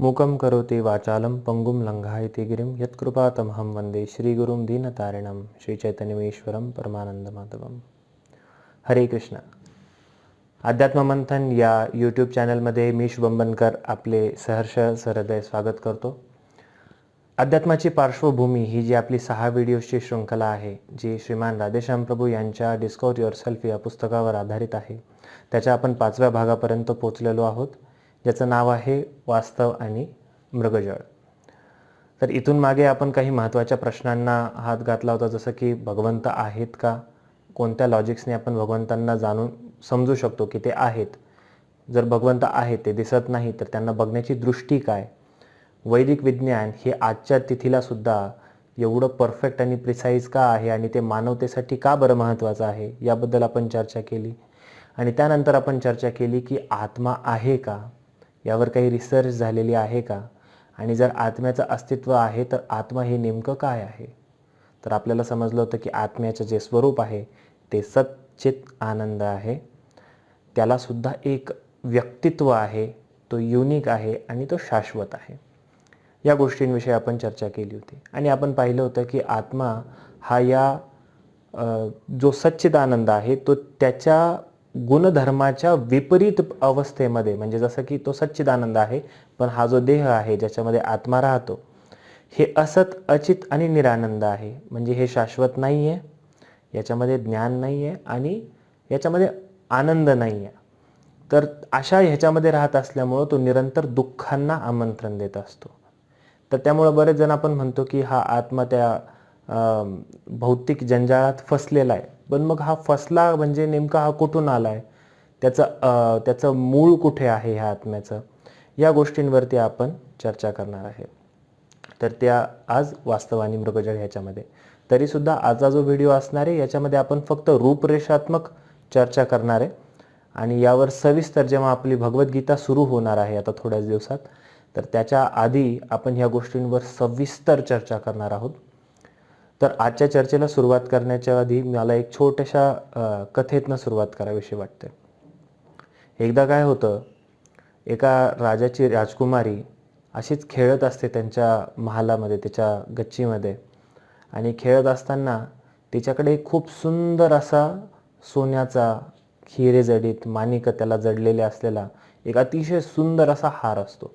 मूकं करोति वाचालं पंगुं लंघायते गिरिं यत्कृपातमहं वन्दे श्रीगुरुं दीनतारिणं श्रीचैतन्यमेश्वरं परमानंदमाधवं. हरे कृष्ण. अध्यात्म मंथन या यूट्यूब चॅनलमध्ये मी शुभम बनकर आपले सहर्ष सहृदय स्वागत करतो. अध्यात्माची पार्श्वभूमी ही जी आपली 6 व्हिडिओची शृंखला आहे, जी श्रीमान राधेश्याम प्रभू यांच्या डिस्कवर युअरसेल्फ या पुस्तकावर आधारित आहे, त्याच्या आपण 5व्या भागापर्यंत पोहोचलेलो आहोत, ज्याचं नाव आहे वास्तव आणि मृगजळ. तर इथून मागे आपण काही महत्त्वाच्या प्रश्नांना हात घातला होता, जसं की भगवंत आहेत का, कोणत्या लॉजिक्सने आपण भगवंतांना जाणून समजू शकतो की ते आहेत, जर भगवंत आहेत ते दिसत नाही तर त्यांना बघण्याची दृष्टी काय, वैदिक विज्ञान हे आजच्या तिथीला सुद्धा एवढं परफेक्ट आणि प्रिसाईज का आहे आणि ते मानवतेसाठी का बरं महत्त्वाचं आहे, याबद्दल आपण चर्चा केली. आणि त्यानंतर आपण चर्चा केली की आत्मा आहे का, यावर काही रिसर्च झालेली आहे का, आणि जर आत्म्याचं अस्तित्व आहे तर आत्मा हे नेमकं काय आहे. तर आपल्याला समजलं होतं की आत्म्याचं जे स्वरूप आहे ते सच्चित आनंद आहे, त्यालासुद्धा एक व्यक्तित्व आहे, तो युनिक आहे आणि तो शाश्वत आहे. या गोष्टींविषयी आपण चर्चा केली होती आणि आपण पाहिलं होतं की आत्मा हा जो सच्चित आनंद आहे तो त्याच्या गुणधर्माच्या विपरीत अवस्थेमध्ये, म्हणजे जसं की तो सच्चित आनंद आहे, पण हा जो देह आहे ज्याच्यामध्ये आत्मा राहतो हे असत, अचित आणि निरानंद आहे. म्हणजे हे शाश्वत नाही आहे, याच्यामध्ये ज्ञान नाही आहे आणि याच्यामध्ये आनंद नाही आहे. तर अशा ह्याच्यामध्ये राहत असल्यामुळं तो निरंतर दुःखांना आमंत्रण देत असतो. तर त्यामुळं बरेच जण आपण म्हणतो की हा आत्मा त्या भौतिक जंजाळात फसलेला आहे. पण मग हा फसला म्हणजे नेमका हा कुठून आला आहे, त्याचं मूळ कुठे आहे ह्या आत्म्याचं, या गोष्टींवरती आपण चर्चा करणार आहे. तर त्या आज वास्तव आणि मृगजळ ह्याच्यामध्ये. तरीसुद्धा आजचा जो व्हिडिओ असणार आहे याच्यामध्ये आपण फक्त रूपरेषात्मक चर्चा करणार आहे आणि यावर सविस्तर जेव्हा आपली भगवद्गीता सुरू होणार आहे आता थोड्याच दिवसात, तर त्याच्या आधी आपण ह्या गोष्टींवर सविस्तर चर्चा करणार आहोत. तर आजच्या चर्चेला सुरुवात करण्याच्या आधी मला एक छोट्याशा कथेतनं सुरुवात करावीशी वाटते. एकदा काय होतं, एका राजाची राजकुमारी अशीच खेळत असते त्यांच्या महालामध्ये, त्याच्या गच्चीमध्ये, आणि खेळत असताना तिच्याकडे खूप सुंदर असा सोन्याचा, हिरे जडित, माणिक त्याला जडलेले असलेला एक अतिशय सुंदर असा हार असतो.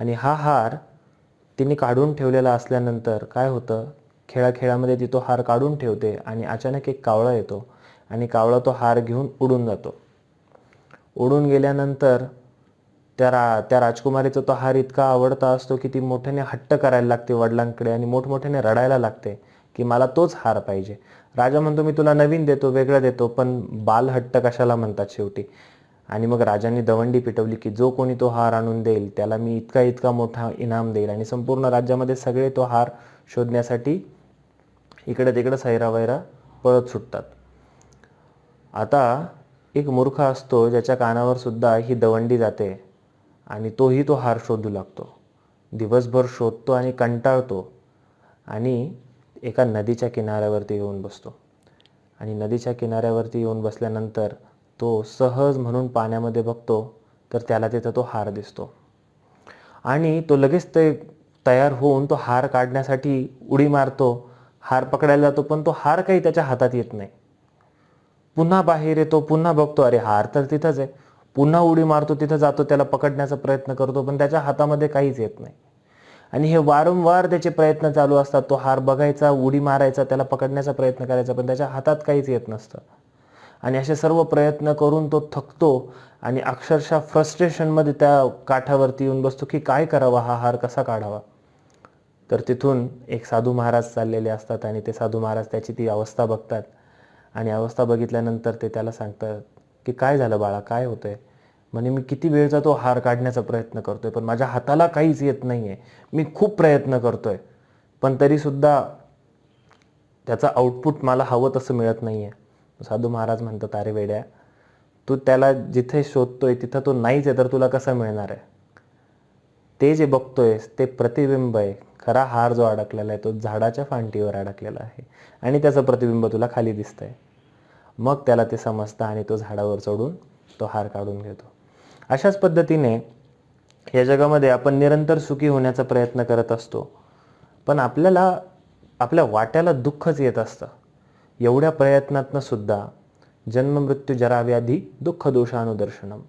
आणि हा हार तिने काढून ठेवलेला असल्यानंतर काय होतं, खेळाखेळामध्ये ती तो हार काढून ठेवते आणि अचानक एक कावळा येतो आणि कावळा तो हार घेऊन उडून जातो. उडून गेल्यानंतर त्या राजकुमारीचा तो हार इतका आवडता असतो की ती मोठ्याने हट्ट करायला लागते वडिलांकडे आणि मोठमोठ्याने रडायला लागते की मला तोच हार पाहिजे. राजा म्हणतो मी तुला नवीन देतो, वेगळं देतो, पण बाल हट्ट कशाला म्हणतात शेवटी. आणि मग राजांनी दवंडी पिटवली की जो कोणी तो हार आणून देईल त्याला मी इतका इतका मोठा इनाम देईल. आणि संपूर्ण राज्यामध्ये सगळे तो हार शोधण्यासाठी इकडे तिकडे सैरावैरा पळत सुटतात. आता एक मूर्ख असतो ज्याच्या कानावर सुद्धा ही दवंडी जाते आणि तोही तो हार शोधू लागतो. दिवसभर शोधतो आणि कंटाळतो आणि एका नदीच्या किनाऱ्यावरती येऊन बसतो. आणि नदीच्या किनाऱ्यावरती येऊन बसल्यानंतर तो सहज म्हणून पाण्यामध्ये बघतो तर त्याला तिथं तो हार दिसतो आणि तो लगेच ते तयार होऊन तो हार काढण्यासाठी उडी मारतो, हार पकडायला जातो, पण तो हार काही त्याच्या हातात येत नाही. पुन्हा बाहेर येतो, पुन्हा बघतो, अरे हार तर तिथंच आहे. पुन्हा उडी मारतो, तिथं जातो, त्याला पकडण्याचा प्रयत्न करतो, पण त्याच्या हातामध्ये काहीच येत नाही. आणि हे वारंवार त्याचे प्रयत्न चालू असतात. तो हार बघायचा, उडी मारायचा, त्याला पकडण्याचा प्रयत्न करायचा, पण त्याच्या हातात काहीच येत नसतं. आणि असे सर्व प्रयत्न करून तो थकतो आणि अक्षरशः फ्रस्ट्रेशनमध्ये त्या काठावरती येऊन बसतो की काय करावं, हा हार कसा काढावा. तर तिथून एक साधू महाराज चाललेले असतात आणि ते साधू महाराज त्याची ती अवस्था बघतात आणि अवस्था बघितल्यानंतर ते त्याला सांगतात की काय झालं बाळा, काय होतंय. म्हणे मी किती वेळचा तो हार काढण्याचा प्रयत्न करतोय पण माझ्या हाताला काहीच येत नाही आहे. मी खूप प्रयत्न करतोय पण तरीसुद्धा त्याचा आउटपुट मला हवं तसं मिळत नाही आहे. साधू महाराज म्हणतात, अरे वेड्या, तू त्याला जिथे शोधतोय तिथं तो नाहीच आहे तर तुला कसं मिळणार आहे. ते जे बघतोयस ते प्रतिबिंब आहे. खरा हार जो अडकलेला आहे तो झाडाच्या फांदीवर अडकलेला आहे आणि त्याचं प्रतिबिंब तुला खाली दिसतंय. मग त्याला ते समजतं आणि तो झाडावर चढून तो हार काढून घेतो. अशाच पद्धतीने या जगामध्ये आपण निरंतर सुखी होण्याचा प्रयत्न करत असतो, पण आपल्याला आपल्या वाट्याला दुःखच येत असतं. एवढ्या प्रयत्नातनं सुद्धा जन्म मृत्यू जरा व्याधी दुःख दोषानुदर्शनम,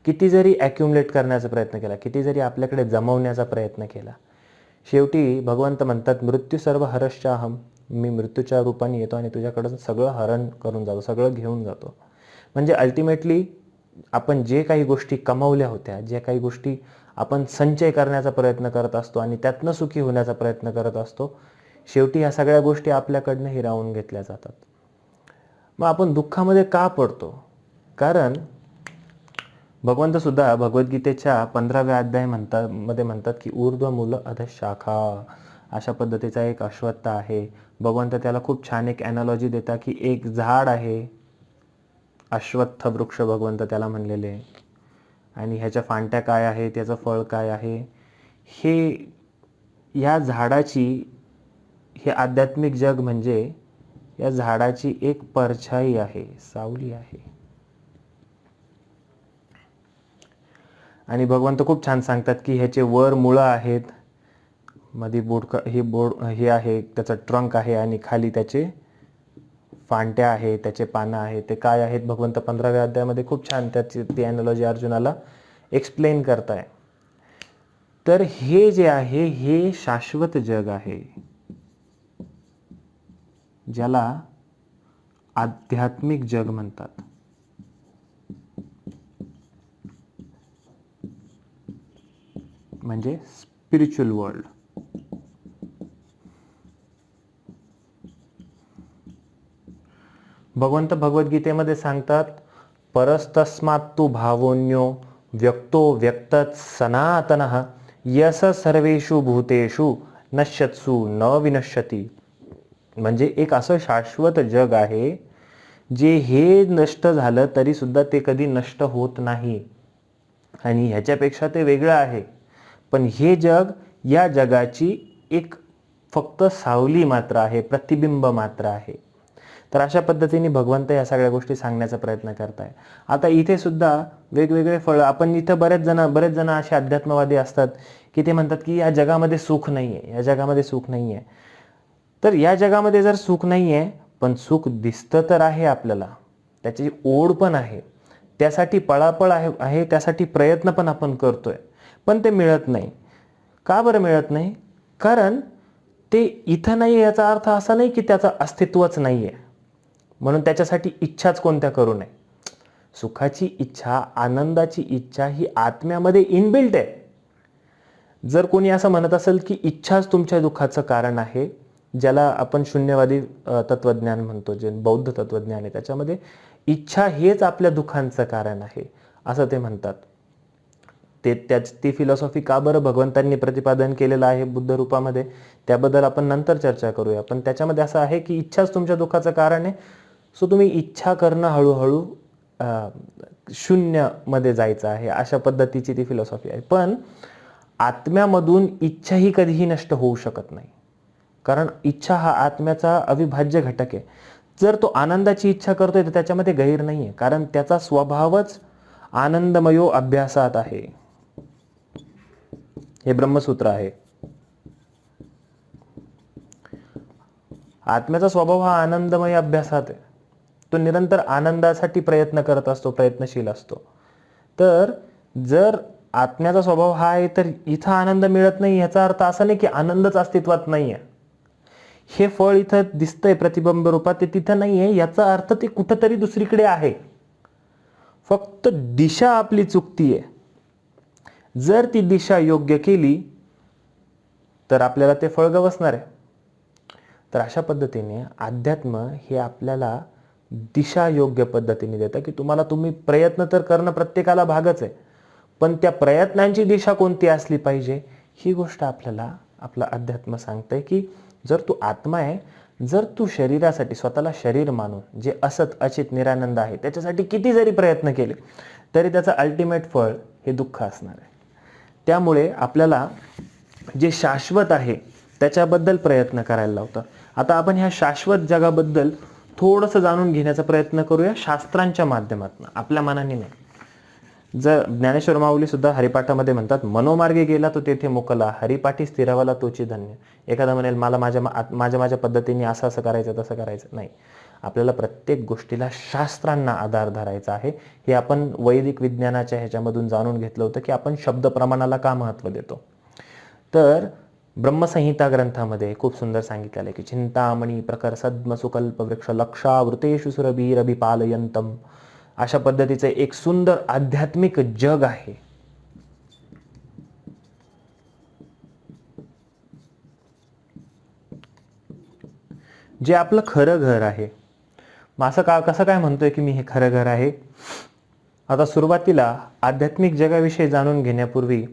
किती जरी ॲक्युमुलेट करण्याचा प्रयत्न केला, किती जरी आपल्याकडे जमवण्याचा प्रयत्न केला, शेवटी भगवंत म्हणतात मृत्यू सर्व हरश्चाहम, मी मृत्यूच्या रूपाने येतो आणि तुझ्याकडून सगळं हरण करून जातो, सगळं घेऊन जातो. म्हणजे अल्टिमेटली आपण जे काही गोष्टी कमावल्या होत्या, ज्या काही गोष्टी आपण संचय करण्याचा प्रयत्न करत असतो आणि त्यातनं सुखी होण्याचा प्रयत्न करत असतो, शेवटी ह्या सगळ्या गोष्टी आपल्याकडनं हिरावून घेतल्या जातात. मग आपण दुःखामध्ये का पडतो? कारण भगवंत सुद्धा भगवद्गीतेच्या 15व्या अध्याय मध्ये म्हणतात की ऊर्ध्व मूल अधशाखा, अशा पद्धतीचा एक अश्वत्थ आहे. भगवंत त्याला खूप छान एक ॲनॉलॉजी देतात की एक झाड आहे, अश्वत्थ वृक्ष भगवंत त्याला म्हणलेले, आणि ह्याच्या फांट्या काय आहे, त्याचं फळ काय आहे, हे या झाडाची, हे आध्यात्मिक जग म्हणजे या झाडाची एक परछाई आहे, सावली आहे. आणि भगवंत खूप छान सांगतात की ह्याचे वर मुळं आहेत, मध्ये हे आहे, त्याचं ट्रंक आहे, आणि खाली त्याचे फांट्या आहे, त्याचे पानं आहे. ते काय आहेत भगवंत 15व्या अध्यायामध्ये खूप छान त्याची ती ॲनॉलॉजी अर्जुनाला एक्सप्लेन करताय. तर हे जे आहे हे शाश्वत जग आहे, ज्याला आध्यात्मिक जग म्हणतात. म्हणजे स्पिरिच्युअल वर्ल्ड. भगवंत भगवद्गीतेमध्ये सांगतात परस्तस्मात् तु भावोन्यो व्यक्तो व्यक्तत् सनातनः यस सर्वेषु भूतेषु नश्यत्सु न विनश्यति. म्हणजे एक असं शाश्वत जग आहे जे हे नष्ट झालं तरी सुद्धा ते कधी नष्ट होत नाही, आणि ह्याच्यापेक्षा ते वेगळं आहे. पण हे जग या जगाची एक फक्त सावली मात्र आहे, प्रतिबिंब मात्र आहे. तर अशा पद्धतीने भगवंत या सगळ्या गोष्टी सांगण्याचा प्रयत्न करताय. आता इथे सुद्धा वेगवेगळे फळ, आपण इथं बरेच जण असे अध्यात्मवादी असतात की ते म्हणतात की या जगामध्ये सुख नाही आहे, या जगामध्ये सुख नाही आहे. तर या जगामध्ये जर सुख नाही आहे, पण सुख दिसतं तर आहे आपल्याला, त्याची ओढ पण आहे, त्यासाठी पळापळ आहे, त्यासाठी प्रयत्न पण आपण करतोय, पण ते मिळत नाही. का बरं मिळत नाही? कारण ते इथं नाही, याचा अर्थ असा नाही की त्याचं अस्तित्वच नाही आहे, म्हणून त्याच्यासाठी इच्छाच कोणत्या करू नये. सुखाची इच्छा, आनंदाची इच्छा ही आत्म्यामध्ये इनबिल्ट आहे. जर कोणी असं म्हणत असेल की इच्छाच तुमच्या दुःखाचं कारण आहे, ज्याला आपण शून्यवादी तत्वज्ञान म्हणतो, जे बौद्ध तत्वज्ञान आहे, त्याच्यामध्ये इच्छा हेच आपल्या दुःखांचं कारण आहे असं ते म्हणतात. ती फिलॉसॉफी का बरं भगवंतांनी प्रतिपादन केलेलं आहे बुद्ध रूपामध्ये, त्याबद्दल आपण नंतर चर्चा करूया. पण त्याच्यामध्ये असं आहे की इच्छाच तुमच्या दुःखाचं कारण आहे. सो तुम्ही इच्छा करणं हळूहळू शून्यमध्ये जायचं आहे, अशा पद्धतीची ती फिलॉसॉफी आहे. पण आत्म्यामधून इच्छा ही कधीही नष्ट होऊ शकत नाही, कारण इच्छा हा आत्म्याचा अविभाज्य घटक आहे. जर तो आनंदाची इच्छा करतोय तर त्याच्यामध्ये गैर नाही आहे, कारण त्याचा स्वभावच आनंदमयो अभ्यासात आहे. हे ब्रह्मसूत्र आहे. आत्म्याचा स्वभाव हा आनंदमय अभ्यासात आहे. तो निरंतर आनंदासाठी प्रयत्न करत असतो, प्रयत्नशील असतो. तर जर आत्म्याचा स्वभाव हा आहे तर इथं आनंद मिळत नाही, याचा अर्थ असा नाही की आनंदच अस्तित्वात नाही आहे. हे फळ इथं दिसतंय प्रतिबिंब रूपात, ते तिथं नाही आहे, याचा अर्थ ते कुठंतरी दुसरीकडे आहे. फक्त दिशा आपली चुकतीये. जर ती दिशा योग्य केली तर आपल्याला ते फळ गवसणार आहे. तर अशा पद्धतीने अध्यात्म हे आपल्याला दिशा योग्य पद्धतीने देतं की तुम्ही प्रयत्न तर करणं प्रत्येकाला भागच आहे, पण त्या प्रयत्नांची दिशा कोणती असली पाहिजे ही गोष्ट आपल्याला आपला अध्यात्म सांगतंय. की जर तू आत्मा आहे, जर तू शरीरासाठी स्वतःला शरीर मानून जे असत अचित निरानंद आहे त्याच्यासाठी किती जरी प्रयत्न केले तरी त्याचं अल्टिमेट फळ हे दुःख असणार आहे. त्यामुळे आपल्याला जे शाश्वत आहे त्याच्याबद्दल प्रयत्न करायला लावतं. आता आपण ह्या शाश्वत जगाबद्दल थोडंसं जाणून घेण्याचा प्रयत्न करूया शास्त्रांच्या माध्यमातून, आपल्या मनाने नाही. जर ज्ञानेश्वर माऊली सुद्धा हरिपाठामध्ये म्हणतात, मनोमार्गे गेला तो तेथे मुकला, हरिपाठी स्थिरावला तोची धन्य. एखादा म्हणेल मला माझ्या पद्धतीने असं असं करायचं तसं करायचं नाही. आपल्याला प्रत्येक गोष्टीला शास्त्रांना आधार धरायचा आहे. हे आपण वैदिक विज्ञानाच्या ह्याच्यामधून जाणून घेतलं होतं की आपण शब्द प्रमाणाला का महत्त्व देतो. तर ब्रह्मसंहिता ग्रंथामध्ये खूप सुंदर सांगितलेलं आहे की चिंतामणी प्रकर सद्मसुकल्प वृक्ष लक्षावृतेषु सुरभिरभिपालयंतम. अशा पद्धतीचे एक सुंदर आध्यात्मिक जग आहे. जे आपलं खरं घर आहे. मग असं कसं काय म्हणतोय की मी हे खरं घर आहे. आता सुरुवातीला आध्यात्मिक जगाविषयी जाणून घेण्यापूर्वी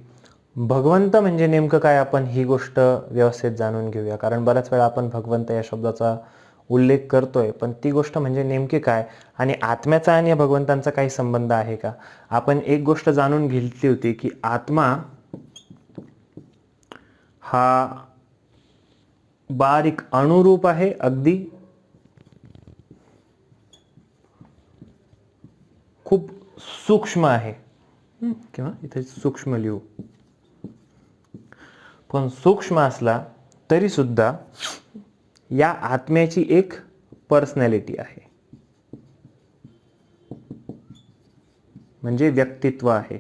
भगवंत म्हणजे नेमकं काय आपण ही गोष्ट व्यवस्थित जाणून घेऊया. कारण बऱ्याच वेळा आपण भगवंत या शब्दाचा उल्लेख करतोय, पण ती गोष्ट म्हणजे नेमकी काय आणि आत्म्याचा आणि भगवंतांचा काही संबंध आहे का. आपण एक गोष्ट जाणून घेतली होती की आत्मा हा बारीक अणुरूप आहे, अगदी खूप सूक्ष्म आहे. किंवा इथे सूक्ष्म लिहू, पण सूक्ष्म असला तरी सुद्धा या आत्म्याची एक पर्सनॅलिटी आहे, म्हणजे व्यक्तित्व आहे.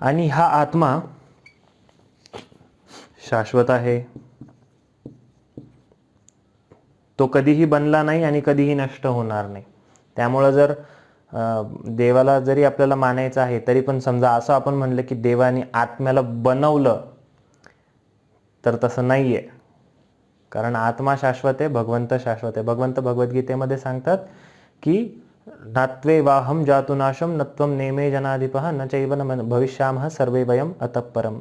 आणि हा आत्मा शाश्वत आहे. तो कधीही बनला नाही आणि कधीही नष्ट होणार नाही. त्यामुळं जर देवाला जरी आपल्याला मानायचं आहे तरी पण समजा असं आपण म्हणलं की देवाने आत्म्याला बनवलं तर तसं नाहीये. कारण आत्मा शाश्वत आहे, भगवंत शाश्वत आहे. भगवंत भगवद्गीतेमध्ये सांगतात की नात्वे वाहम जातुनाशम नत्वम नेमे जनाधिपः न चैव न भविष्यामः सर्वे वयम अतः परम.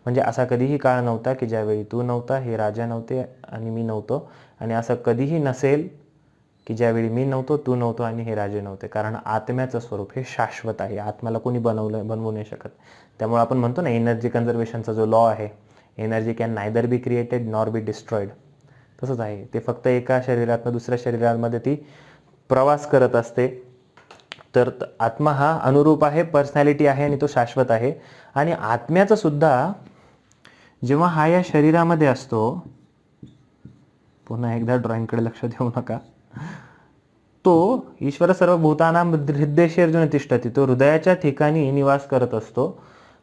म्हणजे असा कधीही काळ नव्हता की ज्यावेळी तू नव्हता, हे राजा नव्हते आणि मी नव्हतो, आणि असं कधीही नसेल की ज्यावेळी मी नव्हतो, तू नव्हतो आणि हे राजे नव्हते. कारण आत्म्याचं स्वरूप हे शाश्वत आहे. आत्म्याला कोणी बनवू नाही शकत. त्यामुळे आपण म्हणतो ना एनर्जी कन्झर्वेशनचा जो लॉ आहे, energy can neither be created nor be destroyed, तसंच आहे. ते फक्त एका शरीरातनं दुसऱ्या शरीरामध्ये ती प्रवास करत असते. तर आत्मा हा अनुरूप आहे, पर्सनॅलिटी आहे आणि तो शाश्वत आहे. आणि आत्म्याचं सुद्धा जेव्हा हा या शरीरामध्ये असतो, पुन्हा एकदा ड्रॉइंगकडे लक्ष देऊ नका, तो ईश्वर सर्व भूतानां हृदयेषु तिष्ठति, तो हृदयाच्या ठिकाणी निवास करत असतो.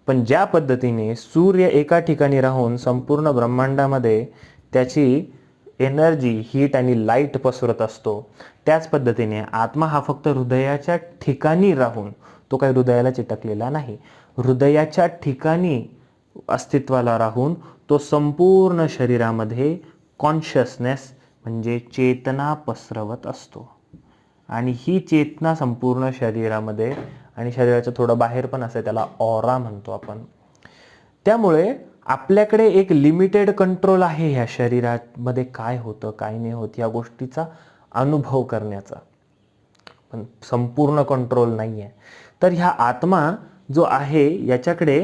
पण ज्या पद्धतीने सूर्य एका ठिकाणी राहून संपूर्ण ब्रह्मांडामध्ये त्याची एनर्जी, हीट आणि लाईट पसरत असतो, त्याच पद्धतीने आत्मा हा फक्त हृदयाच्या ठिकाणी राहून, तो काही हृदयाला चिटकलेला नाही, हृदयाच्या ठिकाणी अस्तित्वाला राहून तो संपूर्ण शरीरामध्ये कॉन्शियसनेस म्हणजे चेतना पसरवत असतो. आणि ही चेतना संपूर्ण शरीरामध्ये आणि शरीराच्या थोडं बाहेर पण असते, त्याला ऑरा म्हणतो आपण. त्यामुळे आपल्याकडे एक लिमिटेड कंट्रोल आहे ह्या शरीरामध्ये काय होतं काय नाही होत या गोष्टीचा अनुभव करण्याचा, पण संपूर्ण कंट्रोल नाही आहे. तर ह्या आत्मा जो आहे याच्याकडे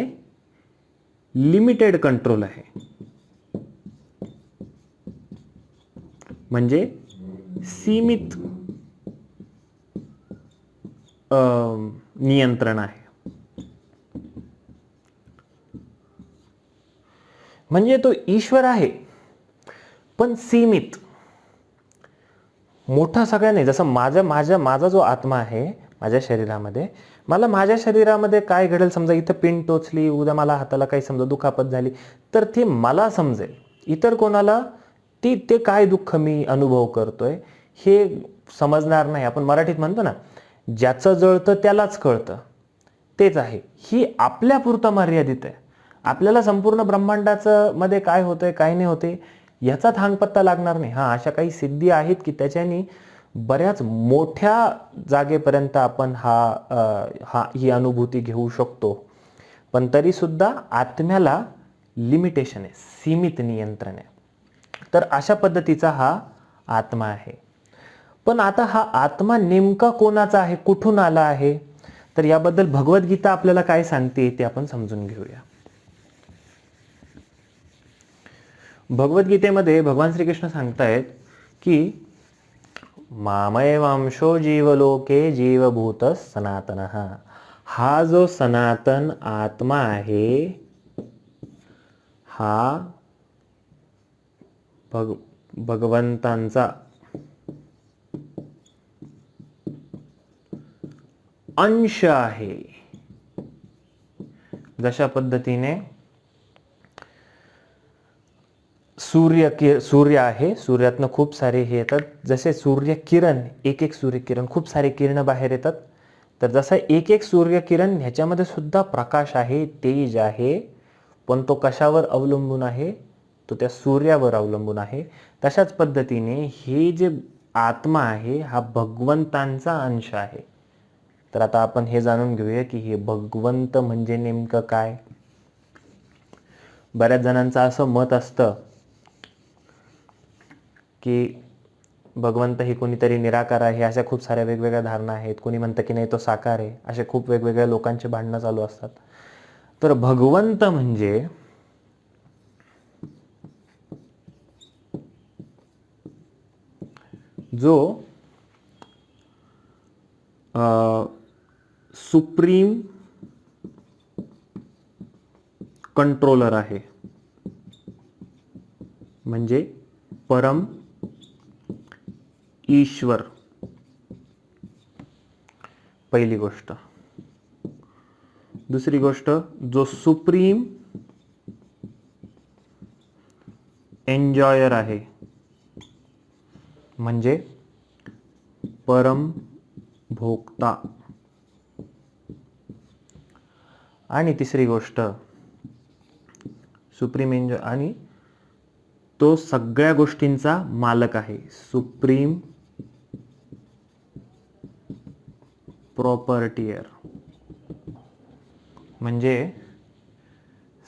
लिमिटेड कंट्रोल आहे, म्हणजे सीमित नियंत्रण आहे. म्हणजे तो ईश्वर आहे पण सीमित, मोठा सगळ्या नाही. जसं माझा जो आत्मा आहे माझ्या शरीरामध्ये, मला माझ्या शरीरामध्ये काय घडेल, समजा इथं पिन टोचली, उद्या मला हाताला काही समजा दुखापत झाली, तर ते मला समजेल. इतर कोणाला ते काय दुःख मी अनुभव करतोय हे समजणार नाही. आपण मराठीत म्हणतो ना, ज्याचं जळतं त्यालाच कळतं, तेच आहे. ही आपल्यापुरतं मर्यादित आहे. आपल्याला संपूर्ण ब्रह्मांडाचं मध्ये काय होतंय काय नाही होते याचा थांगपत्ता लागणार नाही. हा, अशा काही सिद्धी आहेत की त्याच्यानी बऱ्याच मोठ्या जागेपर्यंत आपण ही अनुभूती घेऊ शकतो. पण तरी सुद्धा आत्म्याला लिमिटेशन आहे, सीमित नियंत्रण आहे. तर अशा पद्धतीचा हा आत्मा आहे. पण आता हा आत्मा नेमका कोणाचा आहे, कुठून आला आहे, तर याबद्दल भगवद्गीता आपल्याला काय सांगते ते आपण समजून घेऊया. भगवद्गीतेमध्ये भगवान श्रीकृष्ण सांगतायत की मामैवांशो जीवलोके जीवभूत सनातनः. हा जो सनातन आत्मा आहे हा भगवंतांचा अंश आहे. जशा पद्धतीने सूर्य आहे, सूर्यातनं खूप सारे हे येतात. जसे सूर्यकिरण, एक एक सूर्यकिरण, खूप सारे किरण बाहेर येतात. तर जसं एक एक सूर्यकिरण ह्याच्यामध्ये सुद्धा प्रकाश आहे, तेज आहे, पण तो कशावर अवलंबून आहे? तो त्या सूर्यावर अवलंबून आहे. तशाच पद्धतीने हे जे आत्मा आहे हा भगवंतांचा अंश आहे. तर आता आपण हे जाणून घेऊया की हे भगवंत म्हणजे नेमकं काय. बऱ्याच जणांचं असं मत असतं की भगवंत ही कोणीतरी निराकार आहे. अशा खूप साऱ्या वेगवेगळ्या धारणा आहेत. कोणी म्हणतं की नाही तो साकार आहे. असे खूप वेगवेगळ्या लोकांचे भांडणं चालू असतात. तर भगवंत म्हणजे जो सुप्रीम कंट्रोलर आहे, म्हणजे परम ईश्वर. पहिली गोष्ट. दुसरी गोष्ट, जो सुप्रीम एन्जॉयर आहे, म्हणजे परम भोक्ता. आणि तिसरी गोष्ट, सुप्रीम एन्जॉय आणि तो सगळ्या गोष्टींचा मालक आहे, सुप्रीम प्रॉपर्टीयर. म्हणजे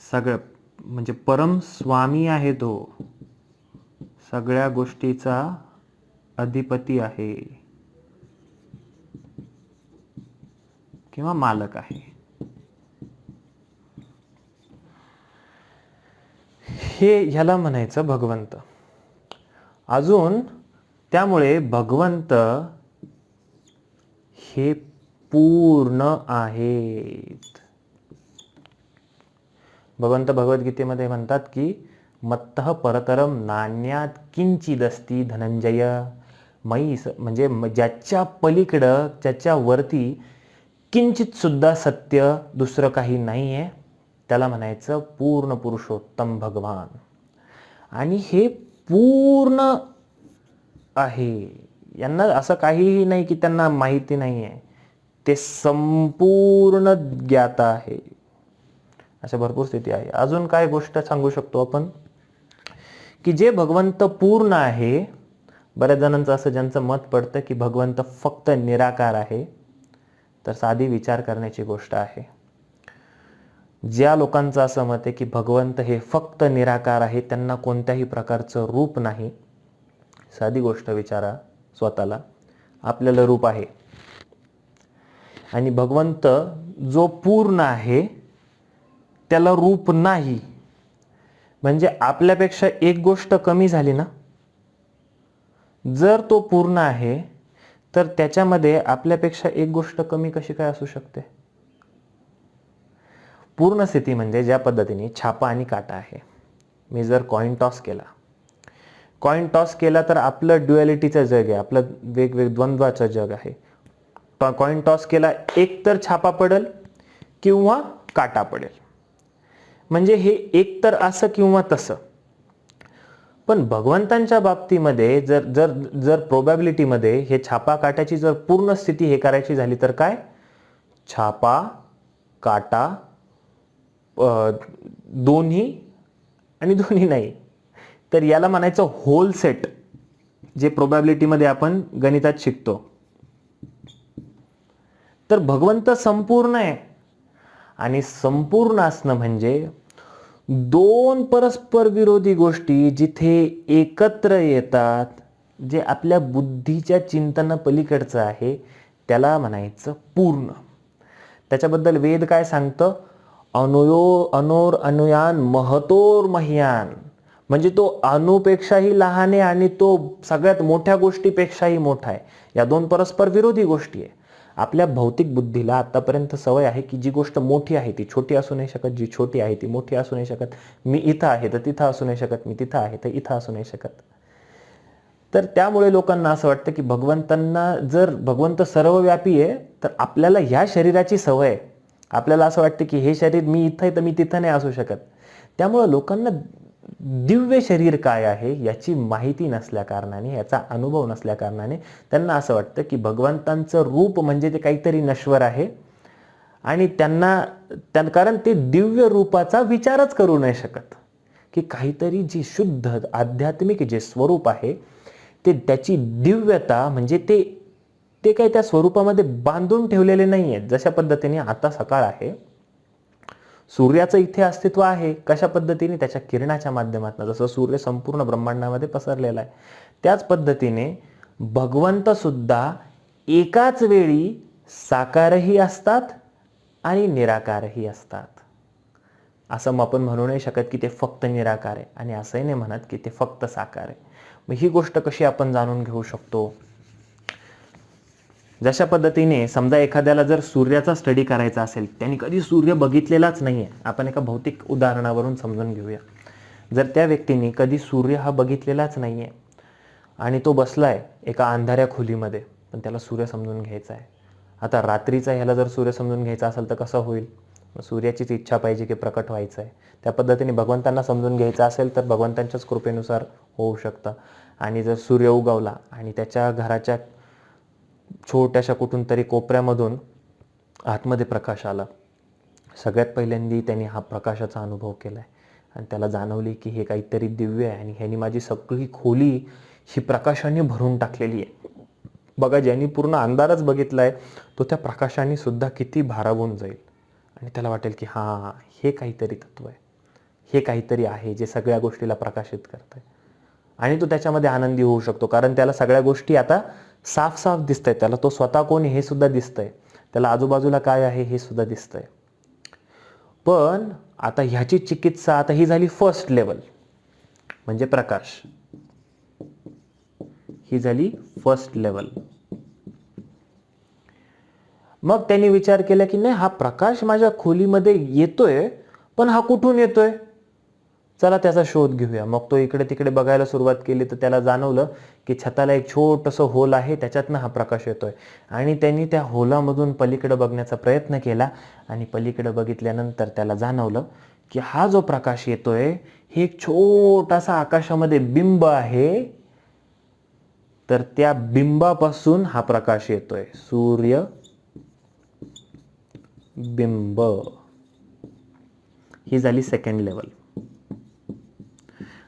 सगळं, म्हणजे परम स्वामी आहे तो, सगळ्या गोष्टीचा अधिपती आहे किंवा मालक आहे. हे ह्याला म्हणायचं भगवंत. अजून त्यामुळे भगवंत हे पूर्ण आहेत. भगवंत भगवद्गीतेमध्ये म्हणतात की मत्तः परतरम नान्यात किंचिदस्ति धनंजय. म्हणजे ज्याच्या पलीकडं, ज्याच्या वरती किंचित सुद्धा सत्य दुसरं काही नाही आहे, त्याला म्हणायचं पूर्ण पुरुषोत्तम भगवान. आणि हे पूर्ण आहे. यांना असं काहीही नाही की त्यांना माहिती नाही आहे, ते संपूर्ण ज्ञाता आहे. अशा भरपूर स्थिती आहे. अजून काय गोष्ट सांगू शकतो आपण की जे भगवंत पूर्ण आहे. बऱ्याच जणांचं असं ज्यांचं मत पडतं की भगवंत फक्त निराकार आहे, तर साधी विचार करण्याची गोष्ट आहे. ज्या लोकांचं असं मत आहे की भगवंत हे फक्त निराकार आहे, त्यांना कोणत्याही प्रकारचं रूप नाही, साधी गोष्ट विचारा स्वतःला, आपल्याला रूप आहे. आणि भगवंत जो पूर्ण आहे त्याला रूप नाही, म्हणजे आपल्यापेक्षा एक गोष्ट कमी झाली ना. जर तो पूर्ण आहे तर त्याच्यामध्ये आपल्यापेक्षा एक गोष्ट कमी कशी काय असू शकते. पूर्ण स्थिती म्हणजे ज्या पद्धतीने छापा आणि काटा आहे. मी जर कॉइन टॉस केला तर आपलं ड्युएलिटीचं जग आहे, आपलं वेगवेगळं द्वंद्वाचं जग आहे. कॉइन टॉस केला, एक तर छापा पडेल किंवा काटा पडेल. म्हणजे हे एक तर असं किंवा तसं. पण भगवंतांच्या बाबतीमध्ये जर जर जर प्रोबॅबिलिटीमध्ये हे छापा काट्याची जर पूर्ण स्थिती हे करायची झाली तर काय, छापा काटा दोन्ही आणि दोन्ही नाही, तर याला म्हणायचं होल सेट, जे प्रोबॅबिलिटीमध्ये आपण गणितात शिकतो. तर भगवंत संपूर्ण आहे. आणि संपूर्ण असणं म्हणजे दोन परस्पर विरोधी गोष्टी जिथे एकत्र येतात, जे आपल्या बुद्धीच्या चिंतना पलीकडचं आहे, त्याला म्हणायचं पूर्ण. त्याच्याबद्दल वेद काय सांगतं, अनोर अनुयान महतोर मह्यान म्हणजे तो अणुपेक्षाही लहान आहे आणि तो सगळ्यात मोठ्या गोष्टीपेक्षाही मोठा आहे. या दोन परस्पर विरोधी गोष्टी आहे. आपल्या भौतिक बुद्धीला आतापर्यंत सवय आहे की जी गोष्ट मोठी आहे ती छोटी असू नाही शकत, जी छोटी आहे ती मोठी असू नाही शकत. मी इथं आहे तर तिथं असू नाही शकत, मी तिथं आहे तर इथं असू नाही शकत. तर त्यामुळे लोकांना असं वाटतं की जर भगवंत सर्वव्यापी आहे तर आपल्याला ह्या शरीराची सवय आहे. आपल्याला असं वाटतं की हे शरीर मी इथं आहे तर मी तिथं नाही असू शकत. त्यामुळं लोकांना दिव्य शरीर काय आहे याची माहिती नसल्या कारणाने, याचा अनुभव नसल्या कारणाने त्यांना असं वाटतं की भगवंतांचं रूप म्हणजे ते काहीतरी नश्वर आहे आणि कारण ते दिव्य रूपाचा विचारच करू नाही शकत की काहीतरी जी शुद्ध आध्यात्मिक जे स्वरूप आहे ते त्याची दिव्यता म्हणजे ते काही त्या स्वरूपामध्ये बांधून ठेवलेले नाही आहेत. जशा पद्धतीने आता सकाळ आहे, सूर्याचं इथे अस्तित्व आहे. कशा पद्धतीने? त्याच्या किरणाच्या माध्यमातून. जसं सूर्य संपूर्ण ब्रह्मांडामध्ये पसरलेला आहे त्याच पद्धतीने भगवंत सुद्धा एकाच वेळी साकारही असतात आणि निराकारही असतात. असं आपण म्हणू नाही शकत की ते फक्त निराकार आहे आणि असंही नाही म्हणत की ते फक्त साकार आहे. मग ही गोष्ट कशी आपण जाणून घेऊ शकतो? जशा पद्धतीने समजा एखाद्याला जर सूर्याचा स्टडी करायचा असेल, त्यांनी कधी सूर्य बघितलेलाच नाहीये. आपण एका भौतिक उदाहरणावरून समजून घेऊया. जर त्या व्यक्तीने कधी सूर्य हा बघितलेलाच नाहीये आणि तो बसलाय एका अंधाऱ्या खोलीमध्ये, पण त्याला सूर्य समजून घ्यायचा आहे. आता रात्रीचा ह्याला जर सूर्य समजून घ्यायचा असेल तर कसं होईल? सूर्याचीच इच्छा पाहिजे की प्रकट व्हायचं आहे. त्या पद्धतीने भगवंतांना समजून घ्यायचं असेल तर भगवंतांच्याच कृपेनुसार होऊ शकतं. आणि जर सूर्य उगवला आणि त्याच्या घराच्या छोट्याशा कुठून तरी कोपऱ्यामधून आतमध्ये प्रकाश आला, सगळ्यात पहिल्यांदा त्यांनी हा प्रकाशाचा अनुभव केलाय आणि त्याला जाणवली की हे काहीतरी दिव्य आहे आणि ह्यानी माझी सगळी खोली ही प्रकाशाने भरून टाकलेली आहे. बघा, ज्यांनी पूर्ण अंधारच बघितलाय तो त्या प्रकाशाने सुद्धा किती भारावून जाईल आणि त्याला वाटेल की हां, हे काहीतरी तत्व आहे, हे काहीतरी आहे जे सगळ्या गोष्टीला प्रकाशित करतंय. आणि तो त्याच्यामध्ये आनंदी होऊ शकतो कारण त्याला सगळ्या गोष्टी आता साफ साफ दिसतंय. त्याला तो स्वतः कोण हे सुद्धा दिसतंय, त्याला आजूबाजूला काय आहे हे सुद्धा दिसतंय. पण आता ह्याची चिकित्सा आता ही झाली फर्स्ट लेवल म्हणजे प्रकाश. ही झाली फर्स्ट लेवल. मग त्यांनी विचार केला की नाही, हा प्रकाश माझ्या खोलीमध्ये येतोय पण हा कुठून येतोय? चला त्याचा शोध घेऊया. मग तो इकडे तिकडे बघायला सुरुवात केली तर त्याला जाणवलं की छताला एक छोटंसं होल आहे, त्याच्यातनं हा प्रकाश येतोय. आणि त्यांनी त्या होलामधून पलीकडे बघण्याचा प्रयत्न केला आणि पलीकडे बघितल्यानंतर त्याला जाणवलं की हा जो प्रकाश येतोय हे एक छोटासा आकाशामध्ये बिंब आहे, तर त्या बिंबापासून हा प्रकाश येतोय. सूर्य बिंब. ही झाली सेकंड लेवल.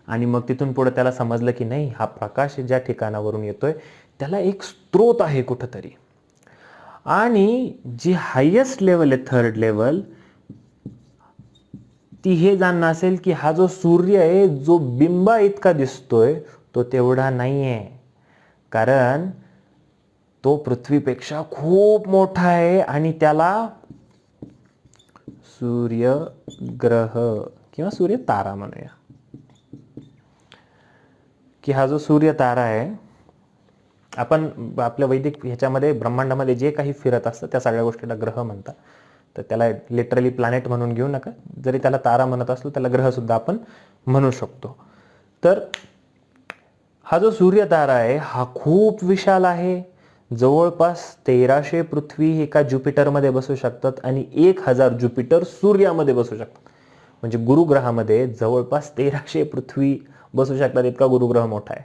आणि मग तिथून पुढे त्याला समजलं की नाही, हा प्रकाश ज्या ठिकाणावरून येतोय त्याला एक स्रोत आहे कुठंतरी. आणि जी हायेस्ट लेवल आहे, थर्ड लेवल, ती हे जाणणं असेल की हा जो सूर्य आहे जो बिंबा इतका दिसतोय तो तेवढा नाहीये, कारण तो पृथ्वीपेक्षा खूप मोठा आहे आणि त्याला सूर्य ग्रह किंवा सूर्य तारा म्हणूया. की हा जो सूर्य तारा आहे, आपण आपल्या वैदिक ह्याच्यामध्ये ब्रह्मांडामध्ये जे काही फिरत असतं त्या सगळ्या गोष्टीला ग्रह म्हणतात. तर त्याला लिटरली प्लॅनेट म्हणून घेऊ नका. जरी त्याला तारा म्हणत असलो त्याला ग्रह सुद्धा आपण म्हणू शकतो. तर हा जो सूर्य तारा आहे हा खूप विशाल आहे. जवळपास 1300 पृथ्वी एका ज्युपिटरमध्ये बसू शकतात आणि 1000 ज्युपिटर सूर्यामध्ये बसू शकतात. म्हणजे गुरुग्रहामध्ये जवळपास 1300 पृथ्वी बसू शकतात, इतका गुरुग्रह मोठा आहे.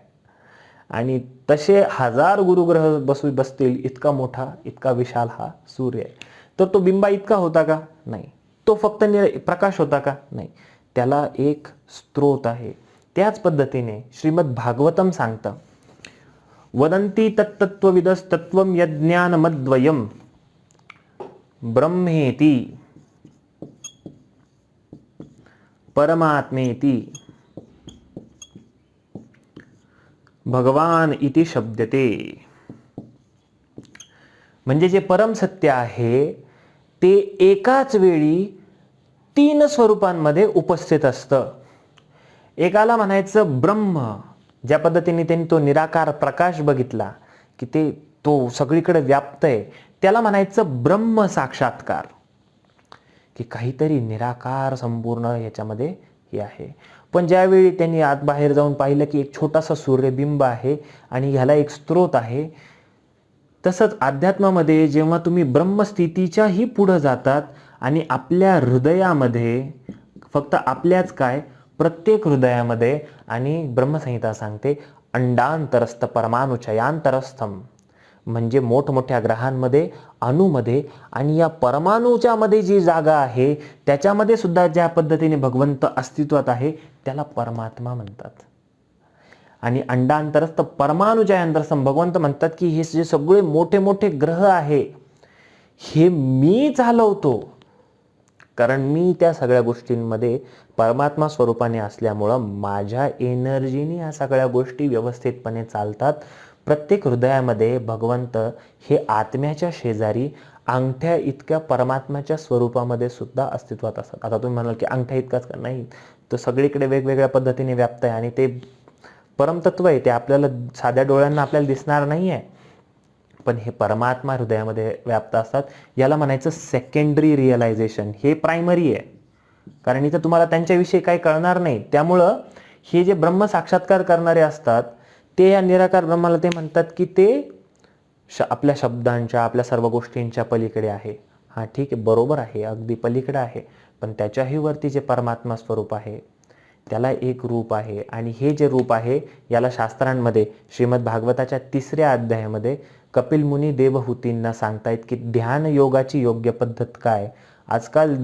आणि तसे 1000 गुरुग्रह बसतील इतका मोठा, इतका विशाल हा सूर्य आहे. तर तो बिंबा इतका होता का? नाही. तो फक्त प्रकाश होता का? नाही. त्याला एक स्रोत आहे. त्याच पद्धतीने श्रीमद भागवतम सांगतं, वदंती तत्तत्वविदस्तत्वं यज्ञानमद्वयम् ब्रह्मेति परमात्मेति भगवान इति शब्दते. म्हणजे जे परम सत्य आहे ते एकाच वेळी 3 स्वरूपांमध्ये उपस्थित असतं. एकाला म्हणायचं ब्रह्म, ज्या पद्धतीने त्यांनी तो निराकार प्रकाश बघितला की तो सगळीकडे व्याप्त आहे, त्याला म्हणायचं ब्रह्म साक्षात्कार, की काहीतरी निराकार संपूर्ण ह्याच्यामध्ये हे आहे. पण ज्यावेळी त्यांनी आत बाहेर जाऊन पाहिलं की एक छोटासा सूर्यबिंब आहे आणि ह्याला एक स्त्रोत आहे, तसंच अध्यात्मामध्ये जेव्हा तुम्ही ब्रह्मस्थितीच्याही पुढे जातात आणि आपल्या हृदयामध्ये, फक्त आपल्याच काय, प्रत्येक हृदयामध्ये, आणि ब्रह्मसंहिता सांगते अंडांतरस्थ परमाणुचयांतरस्थम, म्हणजे मोठमोठ्या ग्रहांमध्ये, अणूमध्ये आणि या परमाणूच्या मध्ये जी जागा आहे त्याच्यामध्ये सुद्धा ज्या पद्धतीने भगवंत अस्तित्वात आहे त्याला परमात्मा म्हणतात. आणि अंडांतरस्थ परमाणुचयांतरस्थम, भगवंत म्हणतात की हे जे सगळे मोठे मोठे ग्रह आहे हे मी चालवतो, कारण मी त्या सगळ्या गोष्टींमध्ये परमात्मा स्वरूपाने असल्यामुळं माझ्या एनर्जीने या सगळ्या गोष्टी व्यवस्थितपणे चालतात. प्रत्येक हृदयामध्ये भगवंत हे आत्म्याच्या शेजारी अंगठ्या इतक्या परमात्म्याच्या स्वरूपामध्ये सुद्धा अस्तित्वात असतात. आता तुम्ही म्हणाल की अंगठ्या इतकाच का, नाही, तो सगळीकडे वेगवेगळ्या पद्धतीने व्याप्त आहे आणि ते परमतत्व आहे, ते आपल्याला साध्या डोळ्यांना आपल्याला दिसणार नाही आहे, पण हे परमात्मा हृदयामध्ये व्याप्त असतात. याला म्हणायचं सेकंडरी रिअलायझेशन. हे प्रायमरी आहे, कारण इथं तुम्हाला त्यांच्याविषयी काही कळणार नाही. त्यामुळं हे जे ब्रह्म साक्षात्कार करणारे असतात ते या निराकार ब्रह्माला ते म्हणतात की ते आपल्या शब्दांच्या, आपल्या सर्व गोष्टींच्या पलीकडे आहे. हा ठीक आहे, बरोबर आहे, अगदी पलीकडे आहे, पण त्याच्याही वरती जे परमात्मा स्वरूप आहे त्याला एक रूप आहे. आणि हे जे रूप आहे याला शास्त्रांमध्ये श्रीमद भागवताच्या 3ऱ्या अध्यायामध्ये कपिल मुनी देवहूतींना सांगतायत की ध्यान योगाची योग्य पद्धत काय. आजकाल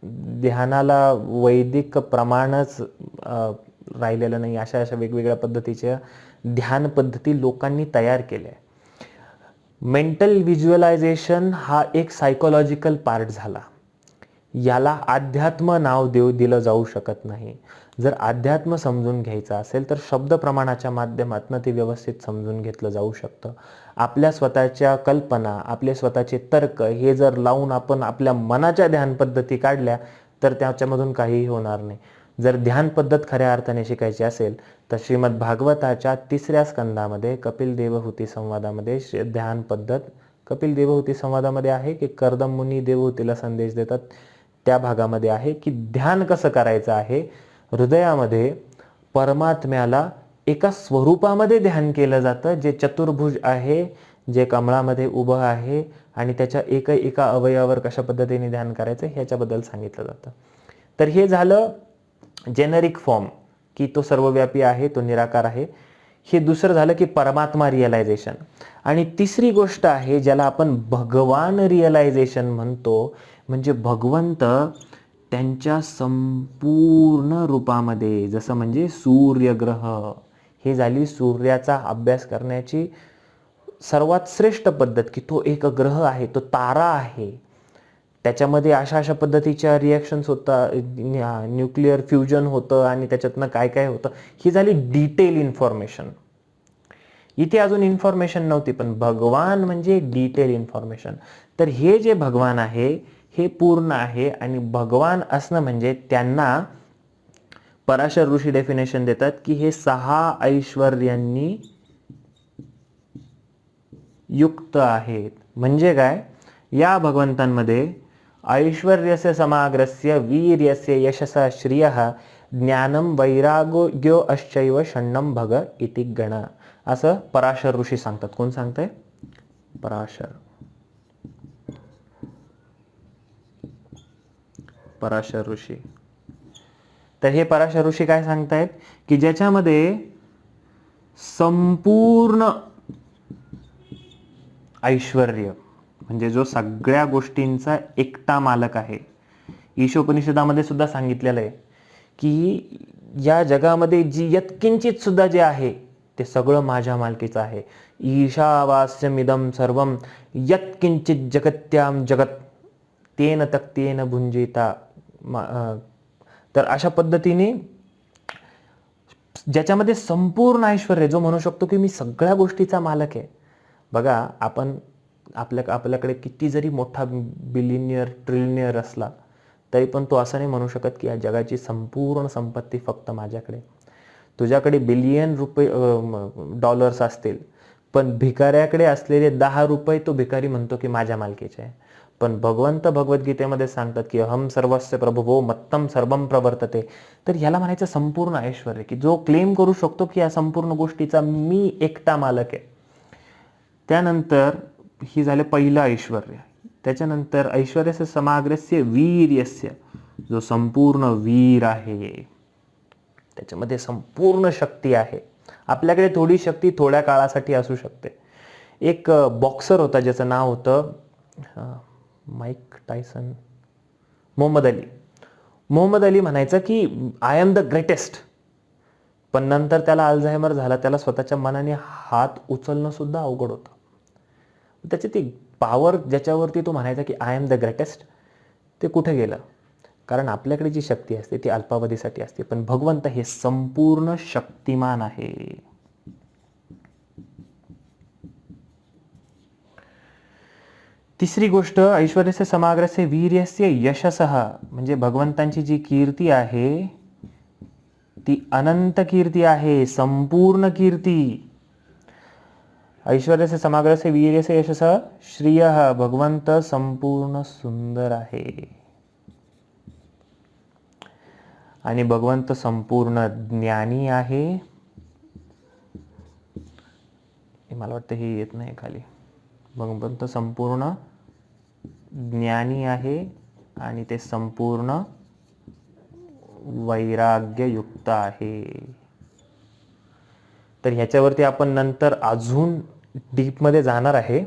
ध्यानाला वैदिक प्रमाणच राहिलेलं नाही. अशा वेगवेगळ्या पद्धतीच्या ध्यान पद्धती लोकांनी तयार केल्या. मेंटल व्हिज्युअलायझेशन हा एक सायकोलॉजिकल पार्ट झाला. याला अध्यात्म नाव दिलं जाऊ शकत नाही. जर अध्यात्म समजून घ्यायचं असेल तर शब्द प्रमाणाच्या माध्यमातून ते व्यवस्थित समजून घेतलं जाऊ शकतं. आपल्या स्वतःच्या कल्पना, आपले स्वतःचे तर्क हे जर लावून आपण आपल्या मनाच्या ध्यान पद्धती काढल्या तर त्याच्यामधून काहीही होणार नाही. जर ध्यान पद्धत खऱ्या अर्थाने शिकायची असेल तर श्रीमद भागवताच्या 3ऱ्या स्कंदामध्ये कपिल देवहूती संवादामध्ये ध्यान पद्धत, कपिल देवहूती संवादामध्ये आहे की कर्दम मुनी देवहूतीला संदेश देतात, त्या भागामध्ये आहे की ध्यान कसं करायचं आहे. हृदयामध्ये परमात्म्याला एका स्वरूपामध्ये ध्यान केलं जातं, जे चतुर्भुज आहे, जे कमळामध्ये उभं आहे, आणि त्याच्या एका अवयवावर कशा पद्धतीने ध्यान करायचं ह्याच्याबद्दल सांगितलं जातं. तर हे झालं जेनरिक फॉर्म की तो सर्वव्यापी आहे, तो निराकार आहे. हे दुसरं झालं की परमात्मा रिअलायझेशन. आणि तिसरी गोष्ट आहे ज्याला आपण भगवान रिअलायझेशन म्हणतो, म्हणजे भगवंत त्यांच्या संपूर्ण रूपामध्ये, जसं म्हणजे सूर्यग्रह, हे झाली सूर्याचा अभ्यास करण्याची सर्वात श्रेष्ठ पद्धत, की तो एक ग्रह आहे, तो तारा आहे, त्याच्यामध्ये अशा पद्धतीच्या रिॲक्शन्स होतात, न्यूक्लिअर फ्युजन होतं आणि त्याच्यातनं काय काय होतं, ही झाली डिटेल इन्फॉर्मेशन. इथे अजून इन्फॉर्मेशन नव्हती, पण भगवान म्हणजे डिटेल इन्फॉर्मेशन. तर हे जे भगवान आहे हे पूर्ण आहे. आणि भगवान असणं म्हणजे त्यांना पराशर ऋषी डेफिनेशन देतात की हे 6 ऐश्वर्यांनी युक्त आहेत. म्हणजे काय, या भगवंतांमध्ये ऐश्वर्यस्य समाग्रस्य वीर्यस्य यशसा श्रियः ज्ञानम वैराग्यो अश्चैव षण्णम भग इति गण, असं पराशर ऋषी सांगतात. कोण सांगतंय? पराशर ऋषी. तर हे पराशर ऋषी काय सांगतायत की ज्याच्यामध्ये संपूर्ण ऐश्वर्य, म्हणजे जो सगळ्या गोष्टींचा एकटा मालक आहे. ईशोपनिषदामध्ये सुद्धा सांगितलेलं आहे की या जगामध्ये जी यत्किंचित सुद्धा जे आहे ते सगळं माझ्या मालकीचं आहे. ईशावास्यमिदं सर्वं यत्किंचित जगत्याम जगत तेन तक्तेन भुंजिता. तर अशा पद्धतीने ज्याच्यामध्ये संपूर्ण ऐश्वर्य, जो म्हणू शकतो की मी सगळ्या गोष्टीचा मालक आहे. बघा, आपण आपल्याकडे किती जरी मोठा बिलिनियर ट्रिलिनियर असला तरी पण तो असं नाही म्हणू शकत की या जगाची संपूर्ण संपत्ती फक्त माझ्याकडे. तुझ्याकडे बिलियन रुपये डॉलर्स असतील, पण भिकाऱ्याकडे असलेले 10 रुपये तो भिकारी म्हणतो की माझ्या मालकीचे आहे. पण भगवंत भगवद्गीतेमध्ये सांगतात की अहम सर्वस्य प्रभुवो मत्तम सर्वम प्रवर्तते. तर ह्याला म्हणायचं संपूर्ण ऐश्वर्य, की जो क्लेम करू शकतो की या संपूर्ण गोष्टीचा मी एकटा मालक आहे. त्यानंतर ही झालं पहिलं ऐश्वर्य. त्याच्यानंतर ऐश्वर्यस्य समाग्रस्य वीर्यस्य, जो संपूर्ण वीर आहे, त्याच्यामध्ये संपूर्ण शक्ती आहे. आपल्याकडे थोडी शक्ती थोड्या काळासाठी असू शकते. एक बॉक्सर होता ज्याचं नाव होतं माईक टायसन, मोहम्मद अली. मोहम्मद अली म्हणायचं की आय एम द ग्रेटेस्ट, पण नंतर त्याला अल्झायमर झाला. त्याला स्वतःच्या मनाने हात उचलणं सुद्धा अवघड होतं. त्याची ती पॉवर ज्याच्यावरती तो म्हणायचा की आय एम द ग्रेटेस्ट, ते कुठे गेलं? कारण आपल्याकडे जी शक्ती असते ती अल्पावधीसाठी असते, पण भगवंत हे संपूर्ण शक्तिमान आहे. तिसरी गोष्ट, ऐश्वर्यस्य समाग्रस्य वीर्यस्य यशसः, म्हणजे भगवंतांची जी कीर्ती आहे ती अनंत कीर्ती आहे, संपूर्ण कीर्ती. ऐश्वर्यस्य समाग्रस्य वीर्यस्य यशसः श्रियः, भगवंत संपूर्ण सुंदर आहे. आणि भगवंत संपूर्ण ज्ञानी आहे. मला वाटतं हे येत नाही खाली. भगवंत संपूर्ण ज्ञानी आहे आणि ते संपूर्ण वैराग्ययुक्त आहे. तर ह्याच्यावरती आपण नंतर अजून डीपमध्ये जाणार आहे.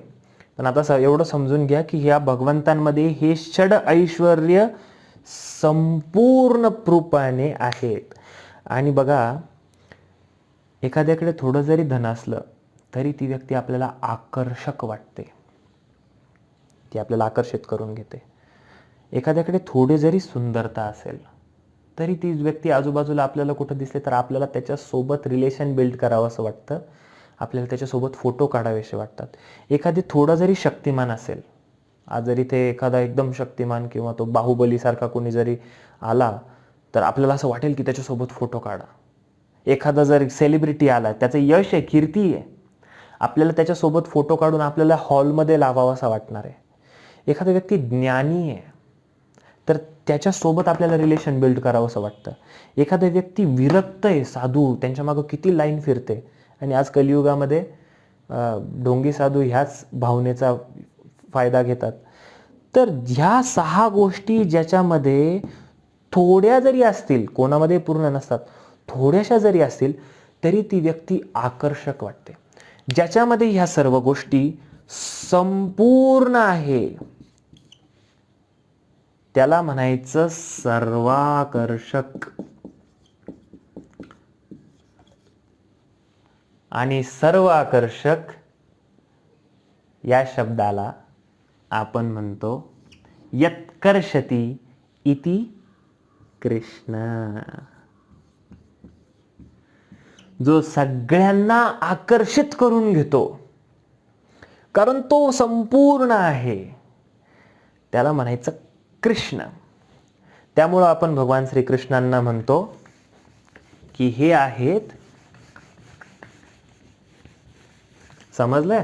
पण आता एवढं समजून घ्या की ह्या भगवंतांमध्ये हे षड ऐश्वर्य संपूर्ण रूपाने आहेत. आणि बघा, एखाद्याकडे थोडं जरी धन असलं तरी ती व्यक्ती आपल्याला आकर्षक वाटते, ती आपल्याला आकर्षित करून घेते. एखाद्याकडे थोडी जरी सुंदरता असेल तरी ती व्यक्ती आजूबाजूला आपल्याला कुठं दिसले तर आपल्याला त्याच्यासोबत रिलेशन बिल्ड करावं असं वाटतं, आपल्याला त्याच्यासोबत फोटो काढावेसे वाटतात. एखादी थोडा जरी शक्तिमान असेल, आज जरी ते एखादा एकदम शक्तिमान किंवा तो बाहुबलीसारखा कोणी जरी आला तर आपल्याला असं वाटेल की त्याच्यासोबत फोटो काढा. एखादा जर सेलिब्रिटी आला, त्याचं यश आहे, कीर्ती आहे, आपल्याला त्याच्यासोबत फोटो काढून आपल्याला हॉलमध्ये लावावा असा वाटणार आहे. एखादा व्यक्ती ज्ञानी आहे तर त्याच्यासोबत आपल्याला रिलेशन बिल्ड करावं असं वाटतं. एखादा व्यक्ती विरक्त आहे, साधू, त्यांच्या मागं किती लाईन फिरते, आणि आज कलियुगामध्ये ढोंगी साधू ह्याच भावनेचा फायदा घेतात. तर ह्या 6 गोष्टी ज्याच्यामध्ये थोड्या जरी असतील, कोणामध्ये पूर्ण नसतात, थोड्याशा जरी असतील तरी ती व्यक्ती आकर्षक वाटते. ज्याच्यामध्ये ह्या सर्व गोष्टी संपूर्ण आहे त्याला म्हणायचं सर्वाकर्षक. आणि सर्व आकर्षक या शब्दाला आपण म्हणतो यत्कर्षति इति कृष्ण, जो सगळ्यांना आकर्षित करून घेतो कारण तो संपूर्ण आहे, त्याला म्हणायचं कृष्ण. त्यामुळं आपण भगवान श्रीकृष्णांना म्हणतो की हे आहेत, समजलंय?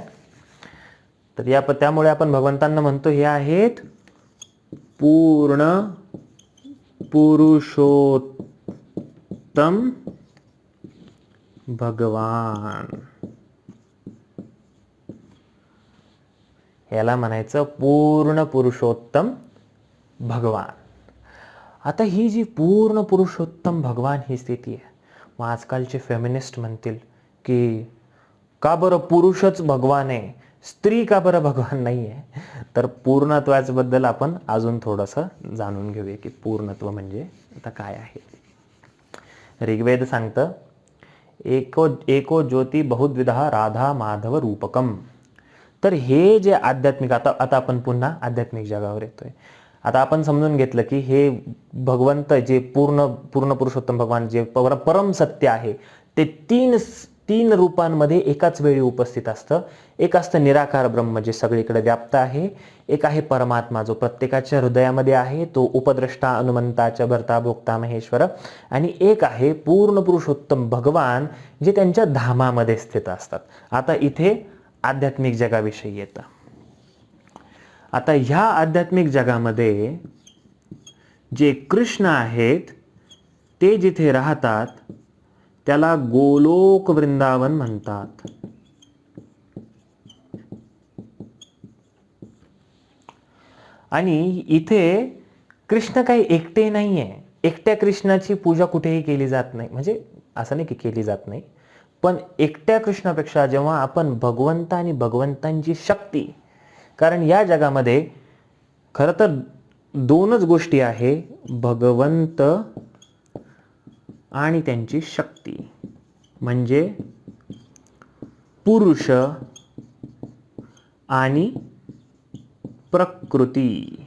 तर त्यामुळे आपण भगवंतांना म्हणतो हे आहेत पूर्ण पुरुषोत्तम भगवान. याला म्हणायचं पूर्ण पुरुषोत्तम भगवान. आता ही जी पूर्ण पुरुषोत्तम भगवान ही स्थिती आहे, मग आजकालचे फेमिनिस्ट म्हणतील की का बरं पुरुषच भगवान आहे, स्त्री का बरं भगवान नाही आहे? तर पूर्णत्वाबद्दल आपण अजून थोडंसं जाणून घेऊया की पूर्णत्व म्हणजे आता काय आहे. ऋग्वेद सांगतं एको ज्योती बहुद्विधा राधा माधव रूपकम. तर हे जे आध्यात्मिक, आता आपण पुन्हा आध्यात्मिक जगावर येतोय. आता आपण समजून घेतलं की हे भगवंत जे पूर्ण पुरुषोत्तम भगवान जे परम सत्य आहे ते 3 तीन रूपांमध्ये एकाच वेळी उपस्थित असतं. एक असतं निराकार ब्रह्म जे सगळीकडे व्याप्त आहे, एक आहे परमात्मा जो प्रत्येकाच्या हृदयामध्ये आहे, तो उपद्रष्टा हनुमंताच्या भर्ता भोक्ता महेश्वर, आणि एक आहे पूर्ण पुरुषोत्तम भगवान जे त्यांच्या धामामध्ये स्थित असतात. आता इथे आध्यात्मिक जगाविषयी येतं. आता ह्या आध्यात्मिक जगामध्ये जे कृष्ण आहेत ते जिथे राहतात त्याला गोलोक वृंदावन म्हणतात. आणि इथे कृष्ण काही एकटे नाहीये. एकट्या कृष्णाची पूजा कुठेही केली जात नाही, म्हणजे असं नाही की केली जात नाही, पण एकट्या कृष्णापेक्षा जेव्हा आपण भगवंत आणि भगवंतांची शक्ती, कारण या जगामध्ये खरं तर दोनच गोष्टी आहे, भगवंत आणि त्यांची शक्ती, म्हणजे पुरुष आणि प्रकृती.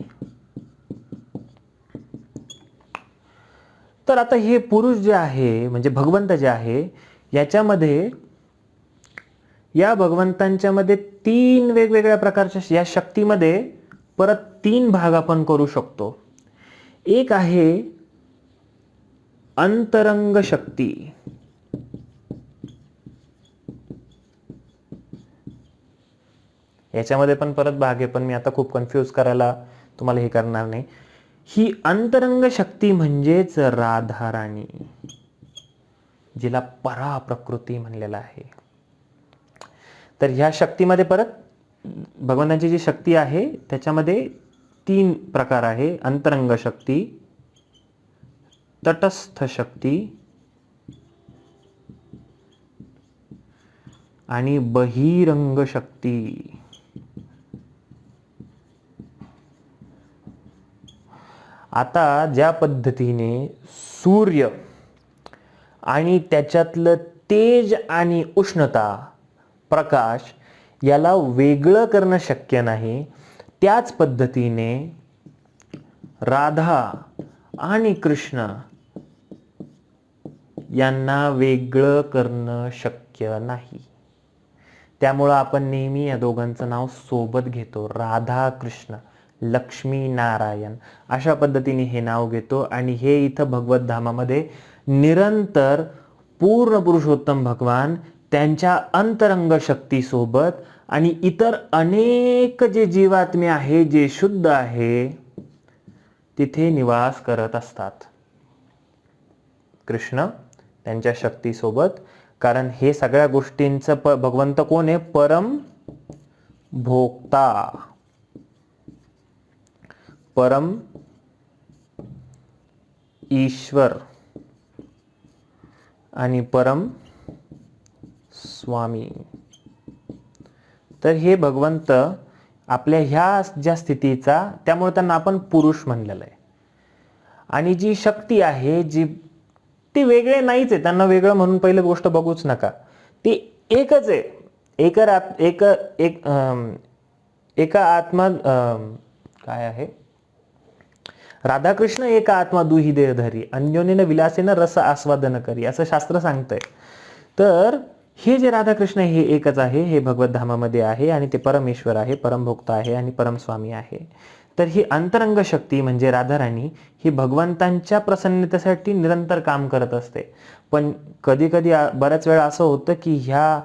तर आता हे पुरुष जे आहे म्हणजे भगवंत जे आहे याच्यामध्ये, या भगवंतांच्या मध्ये तीन वेगवेगळ्या प्रकारच्या या शक्तीमध्ये परत तीन भाग आपण करू शकतो. एक आहे अंतरंग शक्ती, याच्यामध्ये पण परत भाग आहे, पण मी आता खूप कन्फ्यूज करायला तुम्हाला हे करणार नाही. ही अंतरंग शक्ती म्हणजेच राधाराणी, जिला परा प्रकृती म्हणलेला आहे. तर ह्या शक्तीमध्ये परत भगवंतांची जी शक्ती आहे त्याच्यामध्ये तीन प्रकार आहे: अंतरंग शक्ती, तटस्थ शक्ती आणि बहिरंग शक्ती. आता ज्या पद्धतीने सूर्य आणि त्याच्यातलं तेज आणि उष्णता, प्रकाश याला वेगळं करणं शक्य नाही, त्याच पद्धतीने राधा आणि कृष्ण यांना वेगळं करणं शक्य नाही. त्यामुळं आपण नेहमी या दोघांचं नाव सोबत घेतो, राधा कृष्ण, लक्ष्मी नारायण, अशा पद्धतीने हे नाव घेतो. आणि हे इथं भगवत धामामध्ये निरंतर पूर्ण पुरुषोत्तम भगवान त्यांच्या अंतरंग शक्ती सोबत आणि इतर अनेक जे जीवात्मे आहे, जे शुद्ध आहे, तिथे निवास करत असतात. कृष्ण त्यांच्या शक्ती सोबत, कारण हे सगळ्या गोष्टींचं भगवंत कोण आहे? परम भोक्ता, परम ईश्वर आणि परम स्वामी. तर हे भगवंत आपल्या ह्या ज्या स्थितीचा, त्यामुळे त्यांना आपण पुरुष म्हणलेलं आहे. आणि जी शक्ती आहे जी ती वेगळे नाहीच आहे, त्यांना वेगळं म्हणून पहिली गोष्ट बघूच नका, ती एकच आहे. एका आत्मा काय आहे? राधाकृष्ण एका आत्मा दुही देहधरी, अन्योन्य विलासेनं रस आस्वादन करी, असं शास्त्र सांगतंय. तर हे जे राधाकृष्ण हे एकच आहे, हे भगवत धामामध्ये आहे आणि ते परमेश्वर आहे, परमभोक्ता आहे आणि परमस्वामी आहे. तर ही अंतरंग शक्ती म्हणजे राधाराणी ही भगवंतांच्या प्रसन्नतेसाठी निरंतर काम करत असते. पण कधी कधी बऱ्याच वेळा असं होतं की ह्या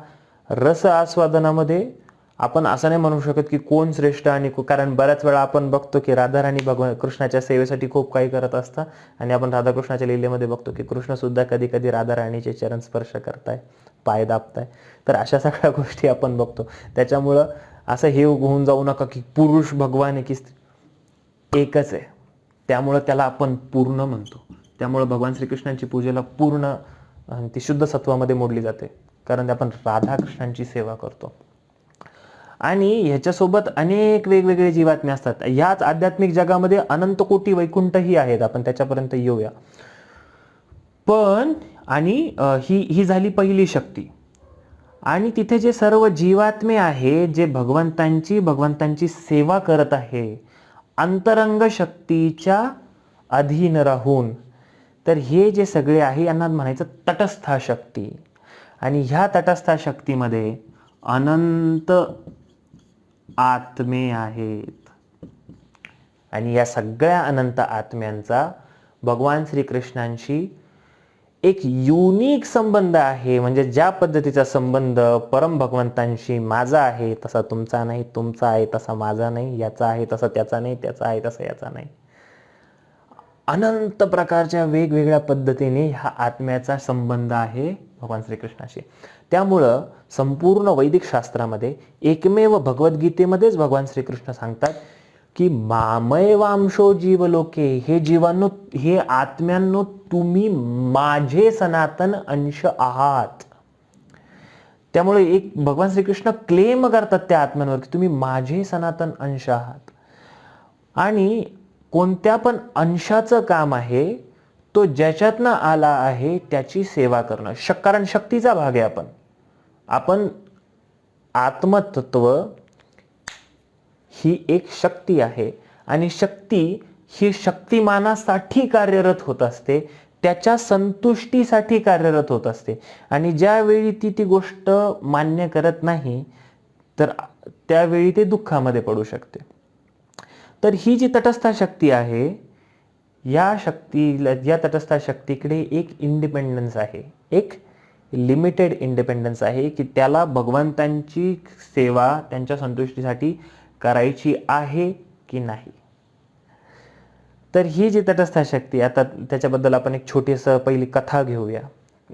रस आस्वादनामध्ये आपण असं नाही म्हणू शकत की कोण श्रेष्ठ आणि कारण बऱ्याच वेळा आपण बघतो की राधाराणी भगवान कृष्णाच्या सेवेसाठी खूप काही करत असतात आणि आपण राधाकृष्णाच्या लीलेमध्ये बघतो की कृष्ण सुद्धा कधी कधी राधाराणीचे चरण स्पर्श करताय, पाय दाबताय. तर अशा सगळ्या गोष्टी आपण बघतो. त्याच्यामुळं असं हे होऊन जाऊ नका की पुरुष भगवान आहे की एकच आहे, त्यामुळं त्याला आपण पूर्ण म्हणतो. त्यामुळं भगवान श्रीकृष्णांची पूजेला पूर्ण ती शुद्ध सत्वामध्ये मोडली जाते, कारण आपण राधाकृष्णांची सेवा करतो. आणि ह्याच्यासोबत अनेक वेगवेगळे जीवात्मे असतात. ह्याच आध्यात्मिक जगामध्ये अनंत कोटी वैकुंठही आहेत, आपण त्याच्यापर्यंत येऊया. पण आणि ही झाली पहिली शक्ती. आणि तिथे जे सर्व जीवात्मे आहे जे भगवंतांची सेवा करत आहे अंतरंग शक्तीच्या अधीन राहून, तर हे जे सगळे आहे यांना म्हणायचं तटस्थ शक्ती. आणि ह्या तटस्थ शक्तीमध्ये अनंत आत्मे आहेत आणि या सगळ्या अनंत आत्म्यांचा भगवान श्रीकृष्णांशी एक युनिक संबंध आहे. म्हणजे ज्या पद्धतीचा संबंध परम भगवंतांशी माझा आहे तसा तुमचा नाही, तुमचा आहे तसा माझा नाही, याचा आहे तसा त्याचा नाही, त्याचा आहे तसा याचा नाही. अनंत प्रकारच्या वेगवेगळ्या पद्धतीने हा आत्म्याचा संबंध आहे भगवान श्रीकृष्णाशी. त्यामुळं संपूर्ण वैदिक शास्त्रामध्ये एकमेव भगवद्गीतेमध्येच भगवान श्रीकृष्ण सांगतात की मामैवांशो जीवलोके, हे जीवांनो, हे आत्म्यांनो, तुम्ही माझे सनातन अंश आहात. त्यामुळे एक भगवान श्रीकृष्ण क्लेम करतात त्या आत्म्यांवर की तुम्ही माझे सनातन अंश आहात. आणि कोणत्या पण अंशाचं काम आहे तो ज्याच्यातनं आला आहे त्याची सेवा करणं. कारण शक्तीचा भाग आहे आपण आत्मतत्व ही एक शक्ती आहे आणि शक्ती ही शक्तिमानासाठी कार्यरत होत असते, त्याच्या संतुष्टीसाठी कार्यरत होत असते. आणि ज्यावेळी ती गोष्ट मान्य करत नाही तर त्यावेळी ते दुःखामध्ये पडू शकते. तर ही जी तटस्थ शक्ती आहे, या तटस्थ शक्तीकडे एक इंडिपेंडन्स आहे, एक लिमिटेड इंडिपेंडन्स आहे की त्याला भगवंतांची सेवा त्यांच्या संतुष्टीसाठी करायची आहे की नाही. तर ही जी तटस्थ शक्ती, आता त्याच्याबद्दल आपण एक छोटीशी पहिली कथा घेऊया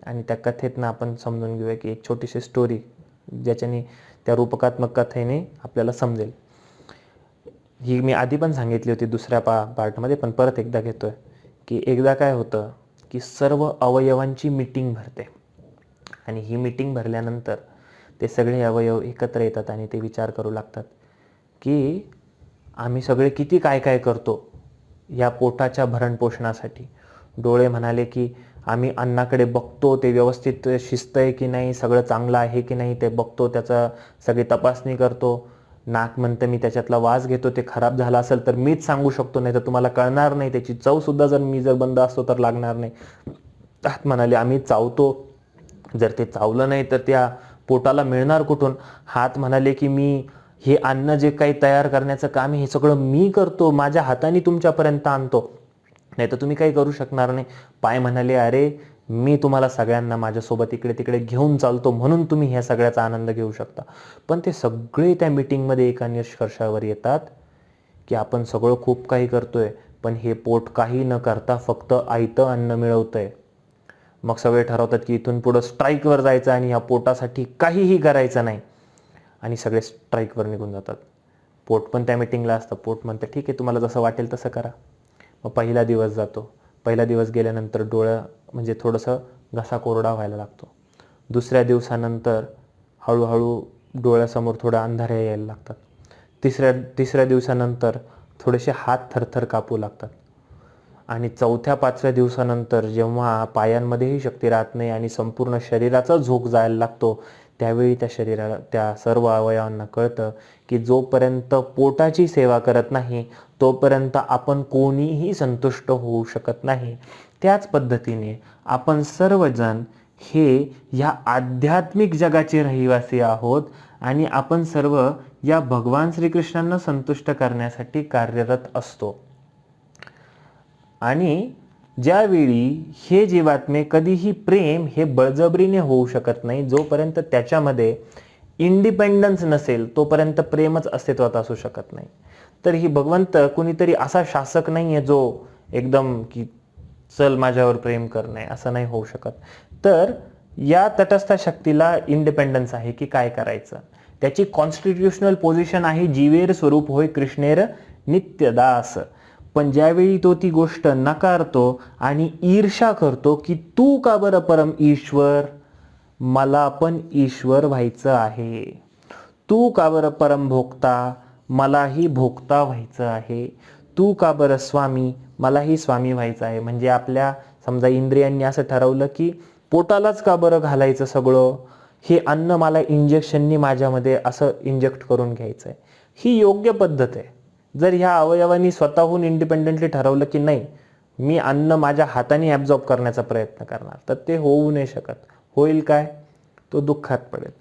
आणि त्या कथेतनं आपण समजून घेऊया की एक छोटीशी स्टोरी, ज्याच्याने त्या रूपकात्मक कथेने आपल्याला समजेल. ही मी आधी पण सांगितली होती दुसऱ्या पार्टमध्ये, पण परत एकदा घेतोय की एकदा काय होतं की सर्व अवयवांची मीटिंग भरते आणि ही मीटिंग भरल्यानंतर ते सगळे अवयव एकत्र येतात आणि ते विचार करू लागतात की आम्ही सगळे किती काय काय करतो या पोटाच्या भरणपोषणासाठी. डोळे म्हणाले की आम्ही अन्नाकडे बघतो, ते व्यवस्थित शिस्त आहे की नाही, सगळं चांगलं आहे की नाही ते बघतो, त्याचा सगळी तपासणी करतो. नाक म्हणतं मी त्याच्यातला वास घेतो, ते खराब झाला असेल तर मीच सांगू शकतो, नाही तर तुम्हाला कळणार नाही, त्याची चव सुद्धा जर मी बंद असतो तर लागणार नाही. हात म्हणाले आम्ही चावतो, जर ते चावलं नाही तर त्या पोटाला मिळणार कुठून. हात म्हणाले की मी हे अन्न जे काही तयार करण्याचं काम आहे हे सगळं मी करतो, माझ्या हाताने तुमच्यापर्यंत आणतो, नाही तर तुम्ही काही करू शकणार नाही. पाय म्हणाले अरे मी तुम्हाला सगळ्यांना माझ्यासोबत इकडे तिकडे घेऊन चालतो म्हणून तुम्ही ह्या सगळ्याचा आनंद घेऊ शकता. पण ते सगळे त्या मीटिंगमध्ये एका निष्कर्षावर येतात की आपण सगळं खूप काही करतोय पण हे पोट काही न करता फक्त आयतं अन्न मिळवतंय. मग सगळे ठरवतात की इथून पुढं स्ट्राईकवर जायचं आणि या पोटासाठी काहीही करायचं नाही आणि सगळे स्ट्राईकवर निघून जातात. पोट पण त्या मीटिंगला असतं. पोट म्हणतं ठीक आहे तुम्हाला जसं वाटेल तसं करा. मग पहिला दिवस जातो. पहिला दिवस गेल्यानंतर डोळं म्हणजे थोडंसं घसा कोरडा व्हायला लागतो. दुसऱ्या दिवसानंतर हळूहळू डोळ्यासमोर थोडा अंधाऱ्या यायला लागतात. तिसऱ्या दिवसानंतर थोडेसे हात थरथर कापू लागतात आणि चौथ्या पाचव्या दिवसानंतर जेव्हा पायांमध्येही शक्ती राहत नाही आणि संपूर्ण शरीराचा झोक जायला लागतो त्यावेळी त्या सर्व अवयवांना कळतं की जोपर्यंत पोटाची सेवा करत नाही तोपर्यंत आपण कोणीही संतुष्ट होऊ शकत नाही. त्याच पद्धतीने आपण सर्वजण हे या आध्यात्मिक जगाचे रहिवासी आहोत आणि आपण सर्व या भगवान श्रीकृष्णांना संतुष्ट करण्यासाठी कार्यरत असतो. आणि ज्यावेळी हे जीवात्मे कधीही प्रेम हे बळजबरीने होऊ शकत नाही, जोपर्यंत त्याच्यामध्ये इंडिपेंडन्स नसेल तोपर्यंत प्रेमच अस्तित्वात असू शकत नाही. तर ही भगवंत कुणीतरी असा शासक नाही आहे जो एकदम की चल माझ्यावर प्रेम कर, नाही असं नाही होऊ शकत. तर या तटस्थ शक्तीला इंडिपेंडन्स आहे की काय करायचं. त्याची कॉन्स्टिट्युशनल पोझिशन आहे जीवेर स्वरूप होय कृष्णेर नित्यदास. पण ज्यावेळी तो ती गोष्ट नकारतो आणि ईर्ष्या करतो की तू का बरं परम ईश्वर, मला पण ईश्वर व्हायचं आहे, तू का बरं परम भोक्ता, मलाही भोक्ता व्हायचं आहे, तू का बरं स्वामी, मलाही स्वामी व्हायचं आहे. म्हणजे आपल्या समजा इंद्रियांनी असं ठरवलं की पोटालाच का बरं घालायचं सगळं, हे अन्न मला इंजेक्शननी माझ्यामध्ये असं इंजेक्ट करून घ्यायचं आहे. ही योग्य पद्धत आहे. जर ह्या अवयवांनी स्वतःहून इंडिपेंडेंटली ठरवलं की नाही मी अन्न माझ्या हाताने ॲब्झॉर्ब करण्याचा प्रयत्न करणार तर ते होऊ नाही शकत. होईल काय, तो दुःखात पडेल.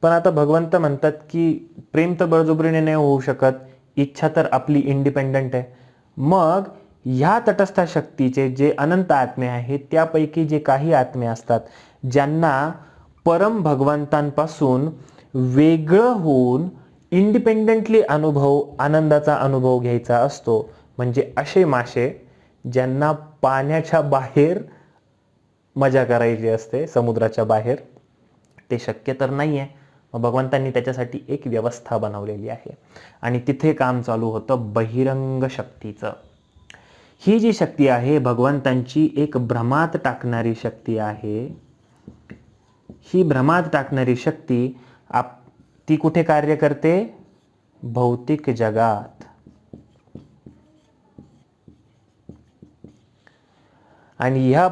पण आता भगवंत म्हणतात की प्रेम तर बळजबरीने नाही होऊ शकत, इच्छा तर आपली इंडिपेंडंट आहे. मग ह्या तटस्थ शक्तीचे जे अनंत आत्मे आहेत त्यापैकी जे काही आत्मे असतात ज्यांना परम भगवंतांपासून वेगळं होऊन इंडिपेंडेंटली आनंदाचा अनुभव घ्यायचा असतो, म्हणजे असे मासे ज्यांना पाण्याच्या बाहेर मजा करायची असते, समुद्राच्या बाहेर, ते शक्य तर नाही आहे. मग भगवंतांनी त्याच्यासाठी एक व्यवस्था बनवलेली आहे आणि तिथे काम चालू होतं बहिरंग शक्तीचं. ही जी शक्ती आहे भगवंतांची एक भ्रमात टाकणारी शक्ती आहे. ही भ्रमात टाकणारी शक्ती ती कुठे कार्य करते? भौतिक जगात. आणि या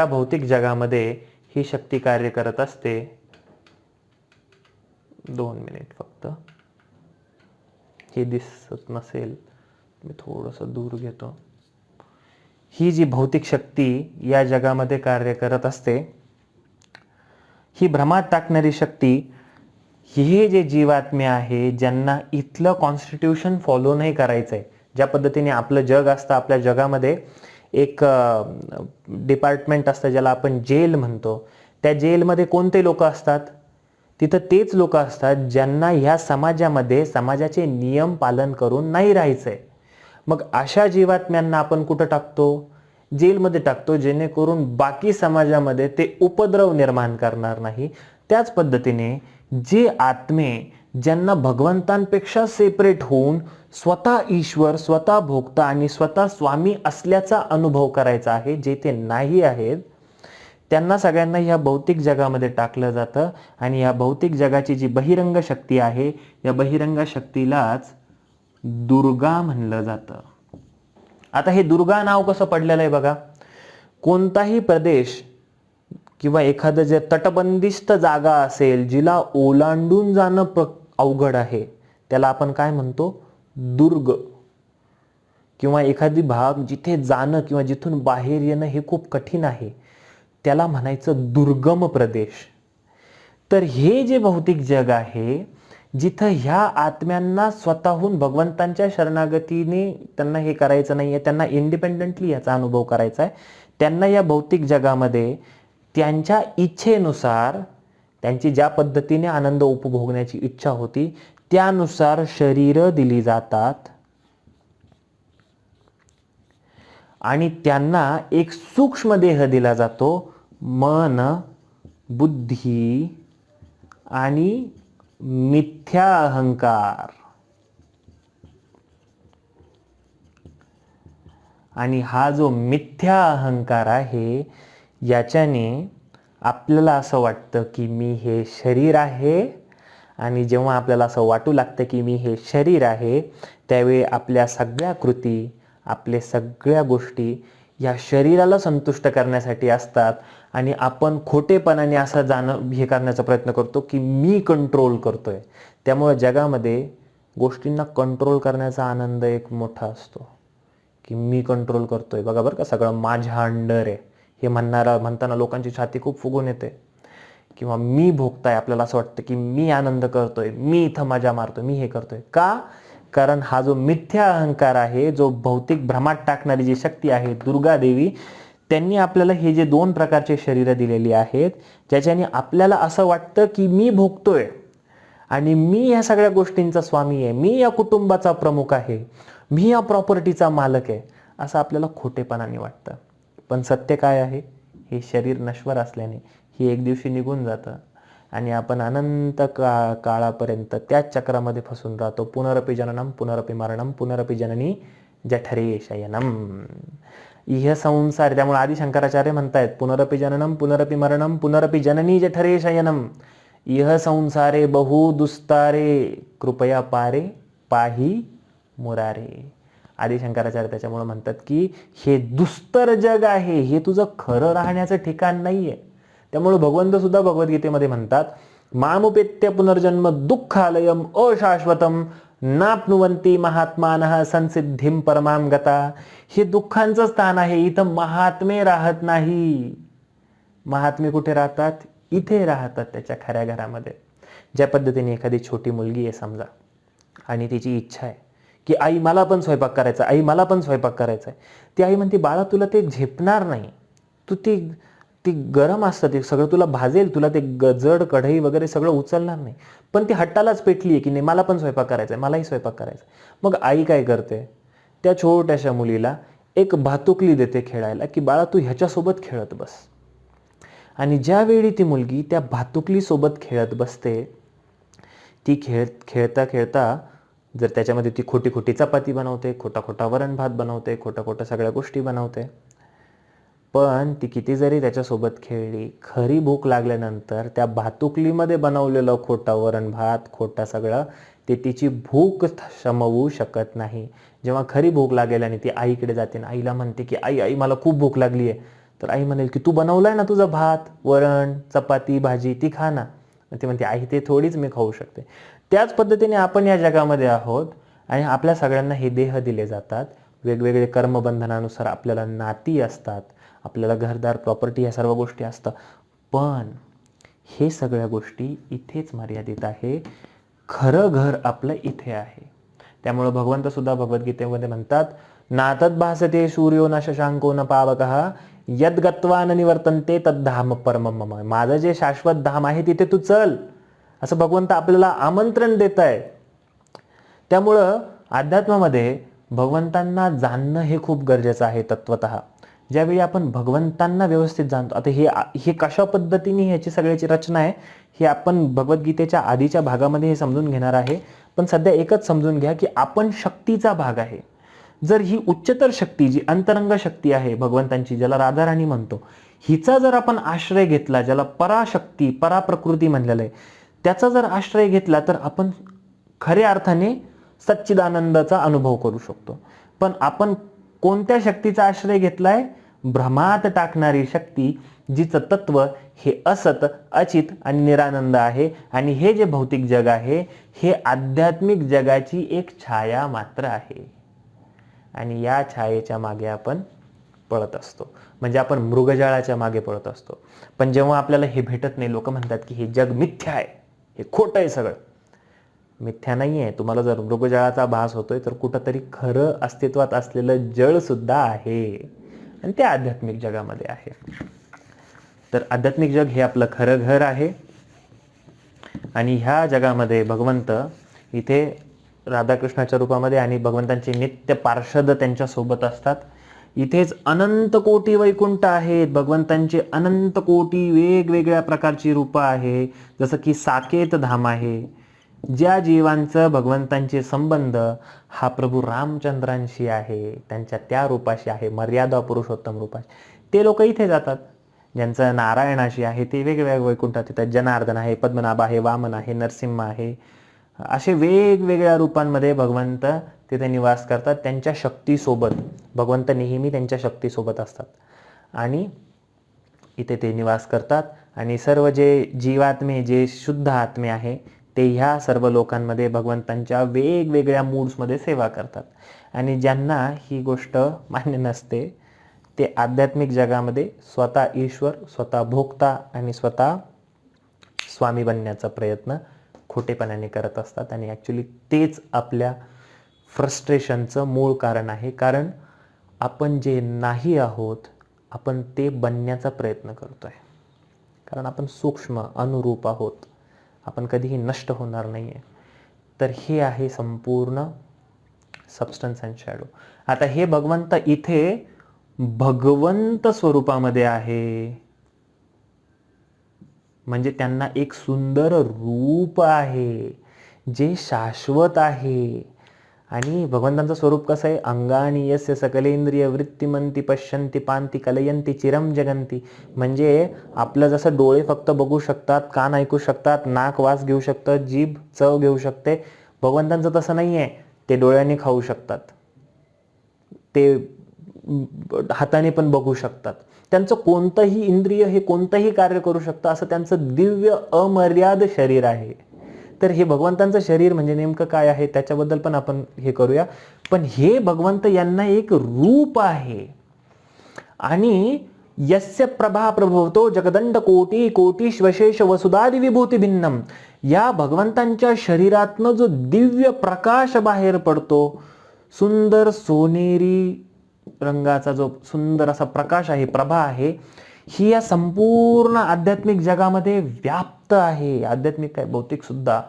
भौतिक जगामध्ये ही शक्ती कार्य करत असते. 2 मिनिट फक्त, हे दिसत नसेल मी थोडंसं दूर घेतो. ही जी भौतिक शक्ती या जगामध्ये कार्य करत असते, ही भ्रमात टाकणारी शक्ती, हे जे जीवात्मे आहे ज्यांना इथलं कॉन्स्टिट्यूशन फॉलो नाही करायचंय, ज्या पद्धतीने आपलं जग असतं, आपल्या जगामध्ये एक डिपार्टमेंट असतं ज्याला आपण जेल म्हणतो. त्या जेलमध्ये कोणते लोक असतात? तिथं तेच लोक असतात ज्यांना ह्या समाजामध्ये समाजाचे नियम पालन करून नाही राहायचंय. मग अशा जीवात्म्यांना आपण कुठं टाकतो? जेलमध्ये टाकतो, जेणेकरून बाकी समाजामध्ये ते उपद्रव निर्माण करणार नाही. त्याच पद्धतीने जे आत्मे ज्यांना भगवंतांपेक्षा सेपरेट होऊन स्वतः ईश्वर, स्वतः भोक्ता आणि स्वतः स्वामी असल्याचा अनुभव करायचा आहे, जे ते नाही आहेत, त्यांना सगळ्यांना या भौतिक जगामध्ये टाकलं जातं. आणि या भौतिक जगाची जी बहिरंग शक्ती आहे, या बहिरंग शक्तीलाच दुर्गा म्हणलं जातं. आता हे दुर्गा नाव कसं पडलेलं आहे बघा. कोणताही प्रदेश किंवा एखादं जे तटबंदिस्त जागा असेल, जिला ओलांडून जाणं अवघड आहे, त्याला आपण काय म्हणतो? दुर्ग. किंवा एखादी भाग जिथे जाणं किंवा जिथून बाहेर येणं हे खूप कठीण आहे, त्याला म्हणायचं दुर्गम प्रदेश. तर हे जे भौतिक जग आहे, जिथं ह्या आत्म्यांना स्वतःहून भगवंतांच्या शरणागतीने त्यांना हे करायचं नाहीये, त्यांना इंडिपेंडेंटली याचा अनुभव करायचा आहे, त्यांना या भौतिक जगामध्ये त्यांच्या इच्छेनुसार, त्यांची ज्या पद्धतीने आनंद उपभोगण्याची इच्छा होती त्यानुसार शरीरं दिली जातात आणि त्यांना एक सूक्ष्म देह दिला जातो. मन, बुद्धी आणि मिथ्या अहंकार. आणि हा जो मिथ्या अहंकार आहे, याच्याने आपल्याला असं वाटतं की मी हे शरीर आहे. आणि जेव्हा आपल्याला असं वाटू लागतं की मी हे शरीर आहे, त्यावेळी आपल्या सगळ्या कृती, आपल्या सगळ्या गोष्टी या शरीराला संतुष्ट करण्यासाठी असतात. आणि आपण खोटेपणाने असं हे करण्याचा प्रयत्न करतो की मी कंट्रोल करतोय. त्यामुळे जगामध्ये गोष्टींना कंट्रोल करण्याचा आनंद एक मोठा असतो की मी कंट्रोल करतोय. बघा बरं का, सगळं माझ्या अंडर आहे हे म्हणताना लोकांची छाती खूप फुगून येते. किंवा मी भोगताय, आपल्याला असं वाटतं की मी आनंद करतोय, मी इथं मजा मारतोय, मी हे करतोय. का? कारण हा जो मिथ्या अहंकार आहे, जो भौतिक भ्रमात टाकणारी जी शक्ती आहे दुर्गा देवी, त्यांनी आपल्याला हे जे 2 प्रकारचे शरीर दिलेली आहेत, ज्याच्याने आपल्याला असं वाटतं की मी भोगतोय आणि मी या सगळ्या गोष्टींचा स्वामी आहे, मी या कुटुंबाचा प्रमुख आहे, मी या प्रॉपर्टीचा मालक आहे, असं आपल्याला खोटेपणाने वाटतं. पण सत्य काय आहे? हे शरीर नश्वर असल्याने हे एक दिवशी निघून जातं आणि आपण अनंत काळापर्यंत त्याच चक्रामध्ये फसून राहतो. पुनरपि जननम पुनरपि मरणम पुनरपि जननी जठरे शयनम. इह संसार. त्यामुळे आदि शंकराचार्य म्हणतायत पुनरपि जननम पुनरपि मरणम पुनरपि जननी जठरे शयनम. इह संसारे बहु दुस्तारे कृपया पारे पाही मुरारे. आदि शंकराचार्य त्याच्यामुळे म्हणतात की हे दुस्तर जग आहे, हे तुझं खरं राहण्याचं ठिकाण नाहीये. त्यामुळे भगवंत सुद्धा भगवद्गीतेमध्ये म्हणतात मामुपेत्य पुनर्जन्म दुःखालयम अशाश्वतम नाप्नुवंती महात्मानः संसिद्धिम परमाम गता. हे दुःखांचं स्थान आहे, इथं महात्मे राहत नाही. महात्मे कुठे राहतात? इथे राहतात त्याच्या खऱ्या घरामध्ये. ज्या पद्धतीने एखादी छोटी मुलगी आहे समजा आणि तिची इच्छा आहे की आई मला पण स्वयंपाक करायचा, आई मला पण स्वयंपाक करायचा आहे. ती आई म्हणते बाळा तुला ते झेपणार नाही, तू ती ती गरम असतं, ते सगळं तुला भाजेल, तुला ते जड कढई वगैरे सगळं उचलणार नाही. पण ती हट्टालाच पेटली आहे की नाही मला पण स्वयंपाक करायचा आहे, मलाही स्वयंपाक करायचा आहे. मग आई काय करते, त्या छोट्याशा मुलीला एक भातुकली देते खेळायला की बाळा तू ह्याच्यासोबत खेळत बस. आणि ज्यावेळी ती मुलगी त्या भातुकलीसोबत खेळत बसते, ती खेळता खेळता जर त्याच्यामध्ये ती खोटी खोटी चपाती बनवते, खोटा खोटा वरण भात बनवते, खोटा खोटा सगळ्या गोष्टी बनवते, पण ती किती जरी त्याच्यासोबत खेळली, खरी भूक लागल्यानंतर त्या भातुकलीमध्ये बनवलेलं खोटा वरण भात, खोटा सगळं, ते तिची भूक शमवू शकत नाही. जेव्हा खरी भूक लागेल आणि ती आईकडे जाते आणि आईला म्हणते की आई आई मला खूप भूक लागली आहे, तर आई म्हणेल की तू बनवलाय ना तुझा भात, वरण, चपाती, भाजी, ती खा ना. ती म्हणते आई ते थोडीच मी खाऊ शकते. त्याच पद्धतीने आपण या जगामध्ये आहोत आणि आपल्या सगळ्यांना हे देह दिले जातात. वेगवेगळे कर्मबंधनानुसार आपल्याला नाती असतात, आपल्याला घरदार, प्रॉपर्टी, या सर्व गोष्टी असतात. पण हे सगळ्या गोष्टी इथेच मर्यादित आहे. खरं घर आपलं इथे आहे. त्यामुळे भगवंत सुद्धा भगवद्गीतेमध्ये म्हणतात, नातद भासते सूर्यो न शशांको न पावकः यद गत्वा न निवर्तन्ते तद्धाम परमं मम. माझं जे शाश्वत धाम आहे तिथे तू चल, असं भगवंत आपल्याला आमंत्रण देत आहे. त्यामुळं अध्यात्मामध्ये भगवंतांना जाणणं हे खूप गरजेचं आहे तत्वतः. ज्यावेळी आपण भगवंतांना व्यवस्थित जाणतो, आता हे कशा पद्धतीने ह्याची सगळ्याची रचना आहे हे आपण भगवद्गीतेच्या आधीच्या भागामध्ये हे समजून घेणार आहे. पण सध्या एकच समजून घ्या की आपण शक्तीचा भाग आहे. जर ही उच्चतर शक्ती, जी अंतरंग शक्ती आहे भगवंतांची, ज्याला राधाराणी म्हणतो, हिचा जर आपण आश्रय घेतला, ज्याला पराशक्ती, पराप्रकृती म्हणलेलं आहे, त्याचा जर आश्रय घेतला तर आपण खऱ्या अर्थाने सच्चिदानंदाचा अनुभव करू शकतो. पण आपण कोणत्या शक्तीचा आश्रय घेतलाय? भ्रमात टाकणारी शक्ती, जिचं तत्व हे असत, अचित आणि निरानंद आहे. आणि हे जे भौतिक जग आहे हे आध्यात्मिक जगाची एक छाया मात्र आहे. आणि या छायेच्या मागे आपण पळत असतो, म्हणजे आपण मृगजळाच्या मागे पळत असतो. पण जेव्हा आपल्याला हे भेटत नाही, लोक म्हणतात की हे जग मिथ्या आहे, हे खोटं आहे. सगळं मिथ्या नाही आहे. तुम्हाला जर मृगजळाचा भास होतोय तर कुठंतरी खरं अस्तित्वात असलेलं जळ सुद्धा आहे आणि ते आध्यात्मिक जगामध्ये आहे. तर आध्यात्मिक जग हे आपलं खरं घर आहे. आणि ह्या जगामध्ये भगवंत इथे राधाकृष्णाच्या रूपामध्ये आणि भगवंतांचे नित्य पार्षद त्यांच्या सोबत असतात. इथेच अनंत कोटी वैकुंठ आहेत. भगवंतांचे अनंत कोटी वेगवेगळ्या प्रकारची रूपं आहे. जसं की साकेत धाम आहे. ज्या जीवांचं भगवंतांचे संबंध हा प्रभू रामचंद्रांशी आहे, त्यांच्या त्या रूपाशी आहे, मर्यादा पुरुषोत्तम रूपाशी, ते लोक इथे जातात. ज्यांचं नारायणाशी आहे ते वेगवेगळ्या वैकुंठात येतात. जनार्दन आहे, पद्मनाभ आहे, वामन आहे, नरसिंह आहे, असे वेगवेगळ्या रूपांमध्ये भगवंत तिथे निवास करतात. त्यांच्या शक्तीसोबत भगवंत नेहमी त्यांच्या शक्तीसोबत असतात आणि इथे ते निवास करतात. आणि सर्व जे जीवात्मे, जे शुद्ध आत्मे आहे, ते ह्या सर्व लोकांमध्ये भगवंतांच्या वेगवेगळ्या मूड्समध्ये सेवा करतात. आणि ज्यांना ही गोष्ट मान्य नसते ते आध्यात्मिक जगामध्ये स्वतः ईश्वर, स्वतः भोक्ता आणि स्वतः स्वामी बनण्याचा प्रयत्न खोटेपणाने करत असतात. आणि ॲक्च्युली तेच आपल्या फ्रस्ट्रेशनचं मूळ कारण आहे. कारण आपण जे नाही आहोत आपण ते बनण्याचा प्रयत्न करतोय. कारण आपण सूक्ष्म अनुरूप आहोत, आपण कधीही नष्ट होणार नाही आहे. तर हे आहे संपूर्ण सबस्टन्स अँड शॅडो. आता हे भगवंत इथे भगवंत स्वरूपामध्ये आहे, म्हणजे त्यांना एक सुंदर रूप आहे जे शाश्वत आहे. आणि भगवंतांचं स्वरूप कसं आहे? अंगानी यस्य सकलेंद्रिय वृत्तिमंती पश्यंती पांती कलयंती चिरम जगंती. म्हणजे आपलं जसं डोळे फक्त बघू शकतात, कान ऐकू शकतात, नाक वास घेऊ शकतं, जीभ चव घेऊ शकते, भगवंतांचं तसं नाही आहे. ते डोळ्यांनी खाऊ शकतात, ते हाताने पण बघू शकतात, त्यांचं कोणतंही इंद्रिय हे कोणतंही कार्य करू शकतं, असं त्यांचं दिव्य अमर्याद शरीर आहे. तर हे भगवंतांचं शरीर म्हणजे नेमकं काय आहे त्याच्याबद्दल पण आपण हे करूया. पण हे भगवंत यांना एक रूप आहे. आणि यस्य प्रभा प्रभवतो जगदंड कोटी कोटीश्वशेष वसुधादि विभूती भिन्नम. या भगवंतांच्या शरीरातनं जो दिव्य प्रकाश बाहेर पडतो, सुंदर सोनेरी रंगाचा जो सुंदर असा प्रकाश आहे, प्रभा आहे, ही या संपूर्ण आध्यात्मिक जगामध्ये व्याप्त आहे. आध्यात्मिक काय, भौतिक सुद्धा,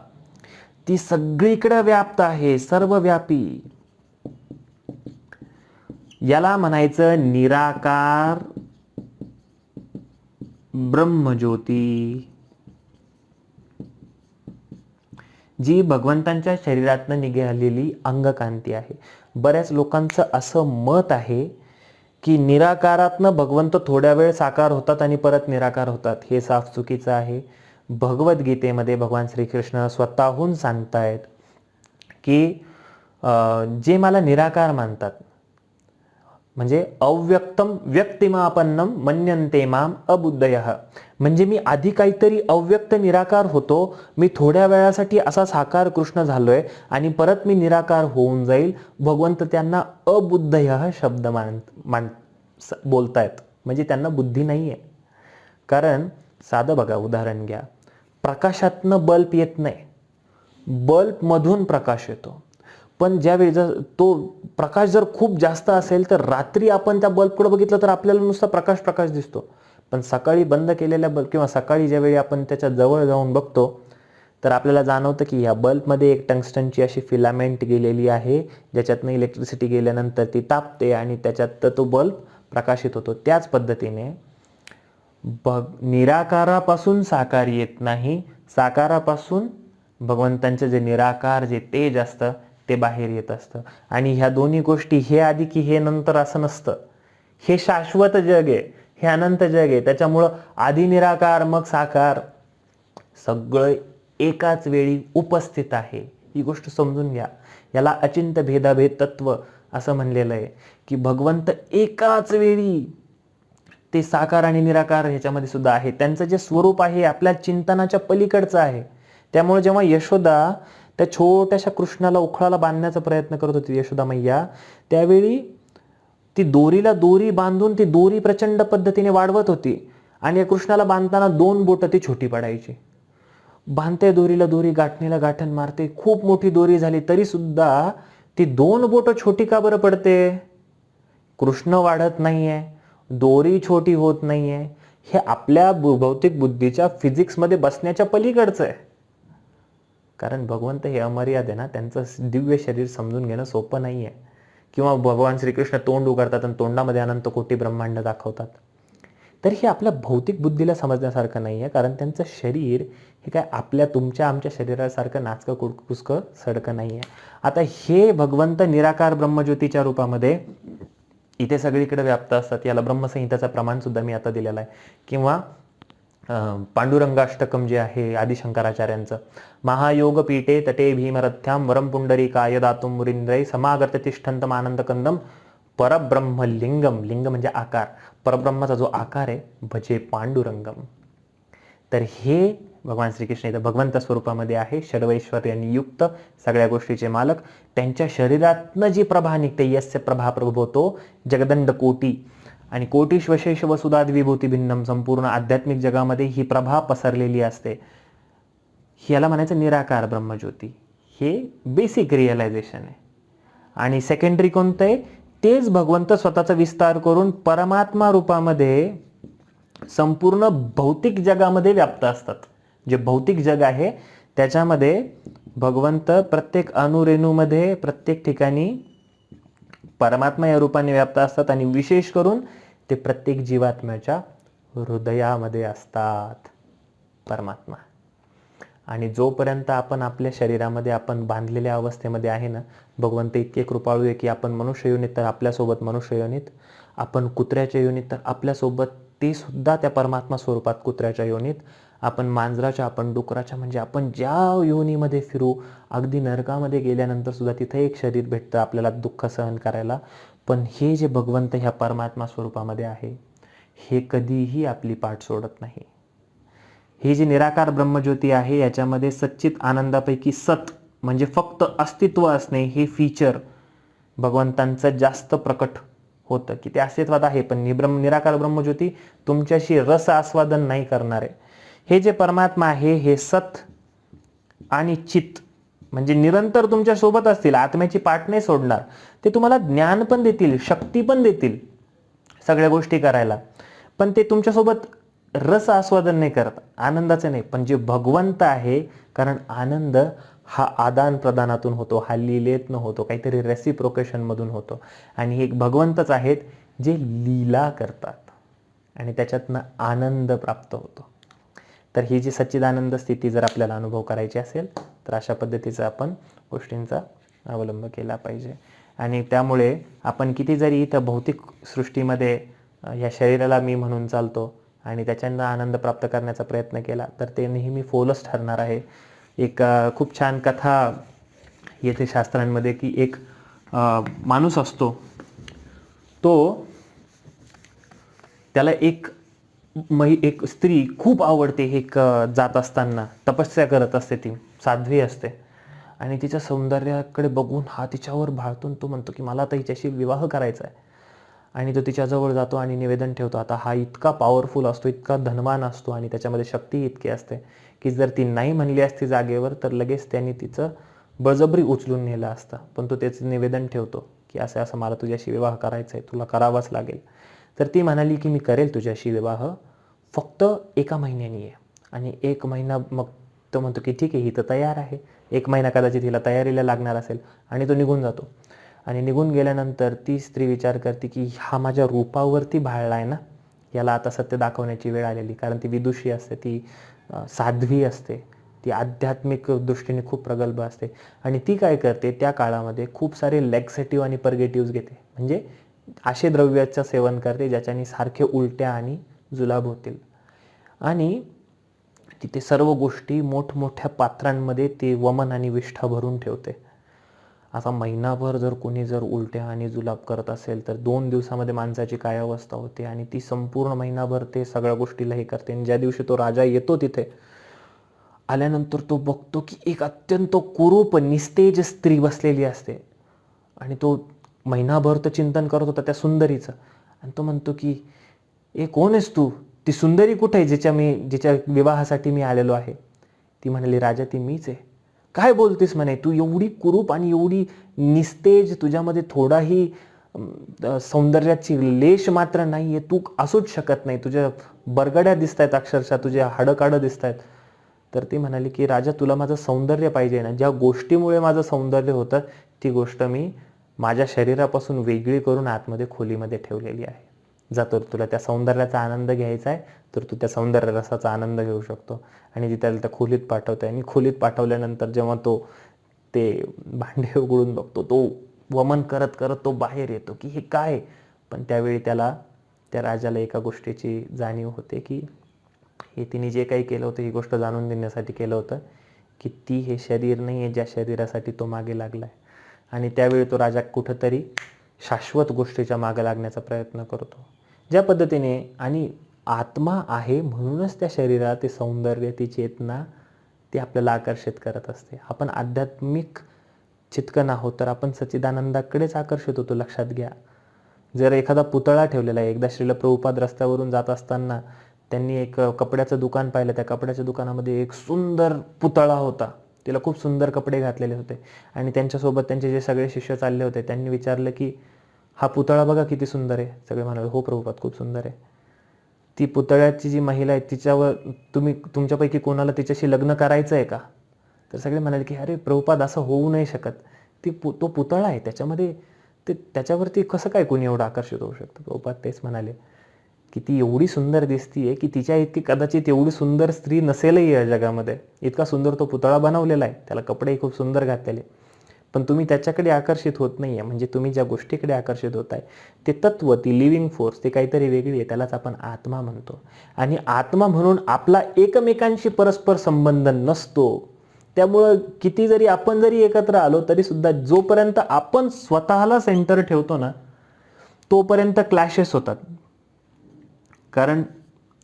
ती सगळीकडे व्याप्त आहे, सर्वव्यापी. याला म्हणायचं निराकार ब्रह्मज्योती, जी भगवंतांच्या शरीरातनं निघालेली अंगकांती आहे. बऱ्याच लोकांचं असं मत आहे की निराकारातनं भगवंत थोड्या वेळ साकार होतात आणि परत निराकार होतात. हे साफ चुकीचं आहे. भगवद्गीतेमध्ये भगवान श्रीकृष्ण स्वतःहून सांगतायत की जे मला निराकार मानतात, म्हणजे अव्यक्तम व्यक्तिमापन्नम मन्यन्ते माम अबुद्धयः, म्हणजे मी आधी काहीतरी अव्यक्त निराकार होतो, मी थोड्या वेळासाठी असा साकार कृष्ण झालोय आणि परत मी निराकार होऊन जाईल. भगवंत त्यांना अबुद्धयः शब्द बोलतायत, म्हणजे त्यांना बुद्धी नाहीये. कारण साधं बघा, उदाहरण घ्या, प्रकाशातनं बल्ब येत नाही, बल्ब मधून प्रकाश येतो. पण ज्यावेळी जर तो प्रकाश जर खूप जास्त असेल तर रात्री आपण त्या बल्बकडे बघितलं तर आपल्याला नुसता प्रकाश प्रकाश दिसतो. पण सकाळी बंद केलेल्या बल्ब किंवा सकाळी ज्यावेळी आपण त्याच्या जवळ जाऊन बघतो तर आपल्याला जाणवतं की ह्या बल्बमध्ये एक टंगस्टनची अशी फिलामेंट गेलेली आहे, ज्याच्यातनं इलेक्ट्रिसिटी गेल्यानंतर ती तापते आणि त्याच्यात तो बल्ब प्रकाशित होतो. त्याच पद्धतीने निराकारापासून साकार येत नाही, साकारापासून भगवंतांचे जे निराकार जे तेज असतं ते बाहेर येत असतं. आणि ह्या दोन्ही गोष्टी, हे आधी की हे नंतर, असं नसतं. हे शाश्वत जग आहे, हे अनंत जग आहे. त्याच्यामुळं आधी निराकार मग साकार सगळं एकाच वेळी उपस्थित आहे. ही गोष्ट समजून घ्या. याला अचिंत्य भेदाभेद तत्व असं म्हणलेलं आहे की भगवंत एकाच वेळी ते साकार आणि निराकार ह्याच्यामध्ये सुद्धा आहे. त्यांचं जे स्वरूप आहे आपल्या चिंतनाच्या पलीकडचं आहे. त्यामुळे जेव्हा यशोदा त्या छोट्याशा कृष्णाला उखळाला बांधण्याचा प्रयत्न करत होती, यशोदा मैया, त्यावेळी ती दोरीला दोरी बांधून ती दोरी प्रचंड पद्धतीने वाढवत होती आणि या कृष्णाला बांधताना 2 बोटं ती छोटी पडायची. बांधते दोरीला दोरी, गाठणीला गाठण मारते, खूप मोठी दोरी झाली तरी सुद्धा ती 2 बोटं छोटी का बरं पडते? कृष्ण वाढत नाहीये, दोरी छोटी होत नाहीये. हे आपल्या भौतिक बुद्धीच्या फिजिक्समध्ये बसण्याच्या पलीकडचं आहे. कारण भगवंत हे अमर्याद आहे ना, त्यांचं दिव्य शरीर समजून घेणं सोपं नाहीये. किंवा भगवान श्रीकृष्ण तोंड उघडतात आणि तोंडामध्ये अनंत कोटी ब्रह्मांड दाखवतात. तर हे आपल्या भौतिक बुद्धीला समजण्यासारखं नाहीये. कारण त्यांचं शरीर हे काय आपल्या तुमच्या आमच्या शरीरासारखं नाचकं कुचकं सडकं नाहीये. आता हे भगवंत निराकार ब्रह्मज्योतीच्या रूपामध्ये इथे सगळीकडे व्याप्त असतात. याला ब्रह्मसंहिताचं प्रमाण सुद्धा मी आता दिलेलं आहे. किंवा पांडुरंगाष्टकम जे आहे आदिशंकराचार्यांचं, महायोग पीठे तटे भीमरथ्याम वरम पुंडरीकाय दातुम मुरींद्रै समागत तिष्ठंतम आनंदकंदम परब्रह्म लिंगम. लिंग म्हणजे आकार, परब्रह्माचा जो आकार आहे, भजे पांडुरंगम. तर हे भगवान श्रीकृष्ण इथं भगवंत स्वरूपामध्ये आहे, षडवैश्वर्यांनी युक्त, सगळ्या गोष्टीचे मालक. त्यांच्या शरीरातनं जी प्रभा निघते, यस्य प्रभा प्रभवतो जगदंड कोटी आणि कोटीश्वशेष वसुधाद विभूती भिन्नम, संपूर्ण आध्यात्मिक जगामध्ये ही प्रभा पसरलेली असते. याला म्हणायचं निराकार ब्रह्मज्योती. हे बेसिक रिअलायझेशन आहे. आणि सेकंडरी कोणतं आहे? तेच भगवंत स्वतःचा विस्तार करून परमात्मा रूपामध्ये संपूर्ण भौतिक जगामध्ये व्याप्त असतात. जे भौतिक जग आहे त्याच्यामध्ये भगवंत प्रत्येक अणुरेणूमध्ये, प्रत्येक ठिकाणी परमात्मा या रूपाने व्याप्त असतात. आणि विशेष करून ते प्रत्येक जीवात्म्याच्या हृदयामध्ये असतात परमात्मा. आणि जोपर्यंत आपण आपल्या शरीरामध्ये आपण बांधलेल्या अवस्थेमध्ये आहे ना, भगवंत इतके कृपाळू आहे की आपण मनुष्य योनीत तर आपल्यासोबत मनुष्य योनीत, आपण कुत्र्याच्या योनीत तर आपल्यासोबत ते सुद्धा त्या परमात्मा स्वरूपात कुत्र्याच्या योनीत, आपण मांजराच्या, आपण डुकराच्या, म्हणजे आपण ज्या योनीमध्ये फिरू, अगदी नरकामध्ये गेल्यानंतर सुद्धा तिथे एक शरीर भेटतं आपल्याला दुःख सहन करायला. पण हे जे भगवंत ह्या परमात्मा स्वरूपामध्ये आहे, हे कधीही आपली पाठ सोडत नाही. हे जे निराकार ब्रह्मज्योती आहे याच्यामध्ये सच्चित आनंदापैकी सत म्हणजे फक्त अस्तित्व असणे हे फीचर भगवंतांचं जास्त प्रकट होतं की ते अस्तित्वात आहे, पण निराकार ब्रह्मज्योती तुमच्याशी रस आस्वादन नाही करणार आहे. हे जे परमात्मा आहे हे सत आणि चित म्हणजे निरंतर तुमच्या सोबत असतील, आत्म्याची पाठ नाही सोडणार. ते तुम्हाला ज्ञान पण देतील, शक्ती पण देतील सगळ्या गोष्टी करायला, पण ते तुमच्यासोबत रस आस्वादन नाही करत, आनंदाचे नाही. पण जे भगवंत आहे, कारण आनंद हा आदान प्रदानातून होतो, हा लीलेतनं होतो, काहीतरी रेसिप्रोकेशन मधून होतो. आणि एक भगवंतच आहेत जे लीला करतात आणि त्याच्यातनं आनंद प्राप्त होतो. तर ही जी सच्चिदानंद स्थिती जर आपल्याला अनुभव करायची असेल तर अशा पद्धतीचा आपण गोष्टींचा अवलंब केला पाहिजे. आणि त्यामुळे आपण किती जरी इथं भौतिक सृष्टीमध्ये या शरीराला मी म्हणून चालतो आणि त्याच्यानं आनंद प्राप्त करण्याचा प्रयत्न केला तर ते नेहमी फोलच ठरणार आहे. एक खूप छान कथा येथे शास्त्रांमध्ये की एक माणूस असतो, तो त्याला एक स्त्री खूप आवडते. एक जात असताना तपस्या करत असते, ती साध्वी असते आणि तिच्या सौंदर्याकडे बघून हा तिच्यावर भाळतून तो म्हणतो की मला आता हिच्याशी विवाह करायचा आहे. आणि तो तिच्याजवळ जातो आणि निवेदन ठेवतो. आता हा इतका पॉवरफुल असतो, इतका धनवान असतो आणि त्याच्यामध्ये शक्ती इतकी असते की जर ती नाही म्हणली असती जागेवर तर लगेच त्यांनी तिचं बळजबरी उचलून नेलं असतं. पण तो त्याचं निवेदन ठेवतो की असं असं मला तुझ्याशी विवाह करायचा आहे, तुला करावाच लागेल. तर ती म्हणाली की मी करेल तुझ्याशी विवाह, फक्त 1 महिन्याने ये. आणि 1 महिना मग तो म्हणतो की ठीक आहे, ही तर तयार आहे. 1 महिना कदाचित हिला तयारीला लागणार असेल आणि तो निघून जातो. आणि निघून गेल्यानंतर ती स्त्री विचार करते की हा माझ्या रूपावरती भाळलाय ना, याला आता सत्य दाखवण्याची वेळ आलेली. कारण ती विदुषी असते, ती साध्वी असते, ती आध्यात्मिक दृष्टीने खूप प्रगल्भ असते. आणि ती काय करते, त्या काळामध्ये खूप सारे लॅक्सेटिव्ह आणि पर्गेटिव्ह घेते, म्हणजे असे द्रव्याचं सेवन करते ज्याच्याने सारखे उलट्या आणि जुलाब होतील. आणि तिथे सर्व गोष्टी मोठमोठ्या पात्रांमध्ये ते वमन आणि विष्ठा भरून ठेवते. आता महिनाभर जर कोणी जर उलट्या आणि जुलाब करत असेल तर 2 दिवसामध्ये माणसाची काय अवस्था होते. आणि ती संपूर्ण महिनाभर ते सगळ्या गोष्टीला हे करते. आणि ज्या दिवशी तो राजा येतो तिथे आल्यानंतर तो बघतो की एक अत्यंत कुरूप निस्तेज स्त्री बसलेली असते. आणि तो महिनाभर तर चिंतन करत होता त्या सुंदरीचं. आणि तो म्हणतो की ए कोण आहेस तू, ती सुंदरी कुठे आहे जिच्या विवाहासाठी मी आलेलो आहे. ती म्हणाली राजा ती मीच आहे. काय बोलतेस म्हणे, तू एवढी कुरूप आणि एवढी निस्तेज, तुझ्यामध्ये थोडाही सौंदर्याची लेश मात्र नाहीये, तू असूच शकत नाही, तुझ्या बरगड्या दिसत आहेत, अक्षरशः तुझ्या हाडकाडं दिसत आहेत. तर ती म्हणाली की राजा तुला माझं सौंदर्य पाहिजे ना, ज्या गोष्टीमुळे माझं सौंदर्य होतं ती गोष्ट मी माझ्या शरीरापासून वेगळी करून आतमध्ये खोलीमध्ये ठेवलेली आहे. जातो तुला त्या सौंदर्याचा आनंद घ्यायचा आहे तर तू त्या सौंदर्य रसाचा आनंद घेऊ शकतो. आणि ती त्याला त्या खोलीत पाठवते. आणि खोलीत पाठवल्यानंतर जेव्हा तो ते भांडे उघडून बघतो, तो वमन करत करत तो बाहेर येतो की हे काय. पण त्यावेळी त्याला त्या राजाला एका गोष्टीची जाणीव होते की हे तिने जे काही केलं होतं ही गोष्ट जाणून देण्यासाठी केलं होतं की ती हे शरीर नाही आहे ज्या शरीरासाठी तो मागे लागलाय. आणि त्यावेळी तो राजा कुठंतरी शाश्वत गोष्टीच्या मागे लागण्याचा प्रयत्न करतो. ज्या पद्धतीने आणि आत्मा आहे म्हणूनच त्या शरीरात ते सौंदर्य, ती चेतना ती आपल्याला आकर्षित करत असते. आपण आध्यात्मिक चित्कन आहोत तर आपण सच्चिदानंदाकडेच आकर्षित होतो. लक्षात घ्या, जर एखादा पुतळा ठेवलेला आहे, एकदा श्रील प्रभुपाद रस्त्यावरून जात असताना त्यांनी एक कपड्याचं दुकान पाहिलं. त्या कपड्याच्या दुकानामध्ये एक सुंदर पुतळा होता, तिला खूप सुंदर कपडे घातलेले होते. आणि त्यांच्यासोबत त्यांचे जे सगळे शिष्य चालले होते त्यांनी विचारलं की हा पुतळा बघा किती सुंदर आहे. सगळे म्हणाले हो प्रभुपाद खूप सुंदर आहे. ती पुतळ्याची जी महिला आहे तिच्यावर तुमच्यापैकी कोणाला तिच्याशी लग्न करायचं आहे का. तर सगळे म्हणाले की अरे प्रभुपाद असं होऊ नाही शकत, तो पुतळा आहे त्याच्यामध्ये त्याच्यावरती कसं काय कोणी एवढं आकर्षित होऊ शकतं. प्रभुपाद तेच म्हणाले की ती एवढी सुंदर दिसतीये की तिच्या इतकी कदाचित एवढी सुंदर स्त्री नसेलही या जगामध्ये. इतका सुंदर तो पुतळा बनवलेला आहे, त्याला कपडेही खूप सुंदर घातलेले, पण तुम्ही त्याच्याकडे आकर्षित होत नाहीये. म्हणजे तुम्ही ज्या गोष्टीकडे आकर्षित होत आहे ते तत्व, ती लिव्हिंग फोर्स, ते काहीतरी वेगळी आहे, त्यालाच आपण आत्मा म्हणतो. आणि आत्मा म्हणून आपला एकमेकांशी परस्पर संबंध नसतो. त्यामुळं किती जरी आपण जरी एकत्र आलो तरी सुद्धा जोपर्यंत आपण स्वतःला सेंटर ठेवतो ना तोपर्यंत क्लॅशेस होतात. कारण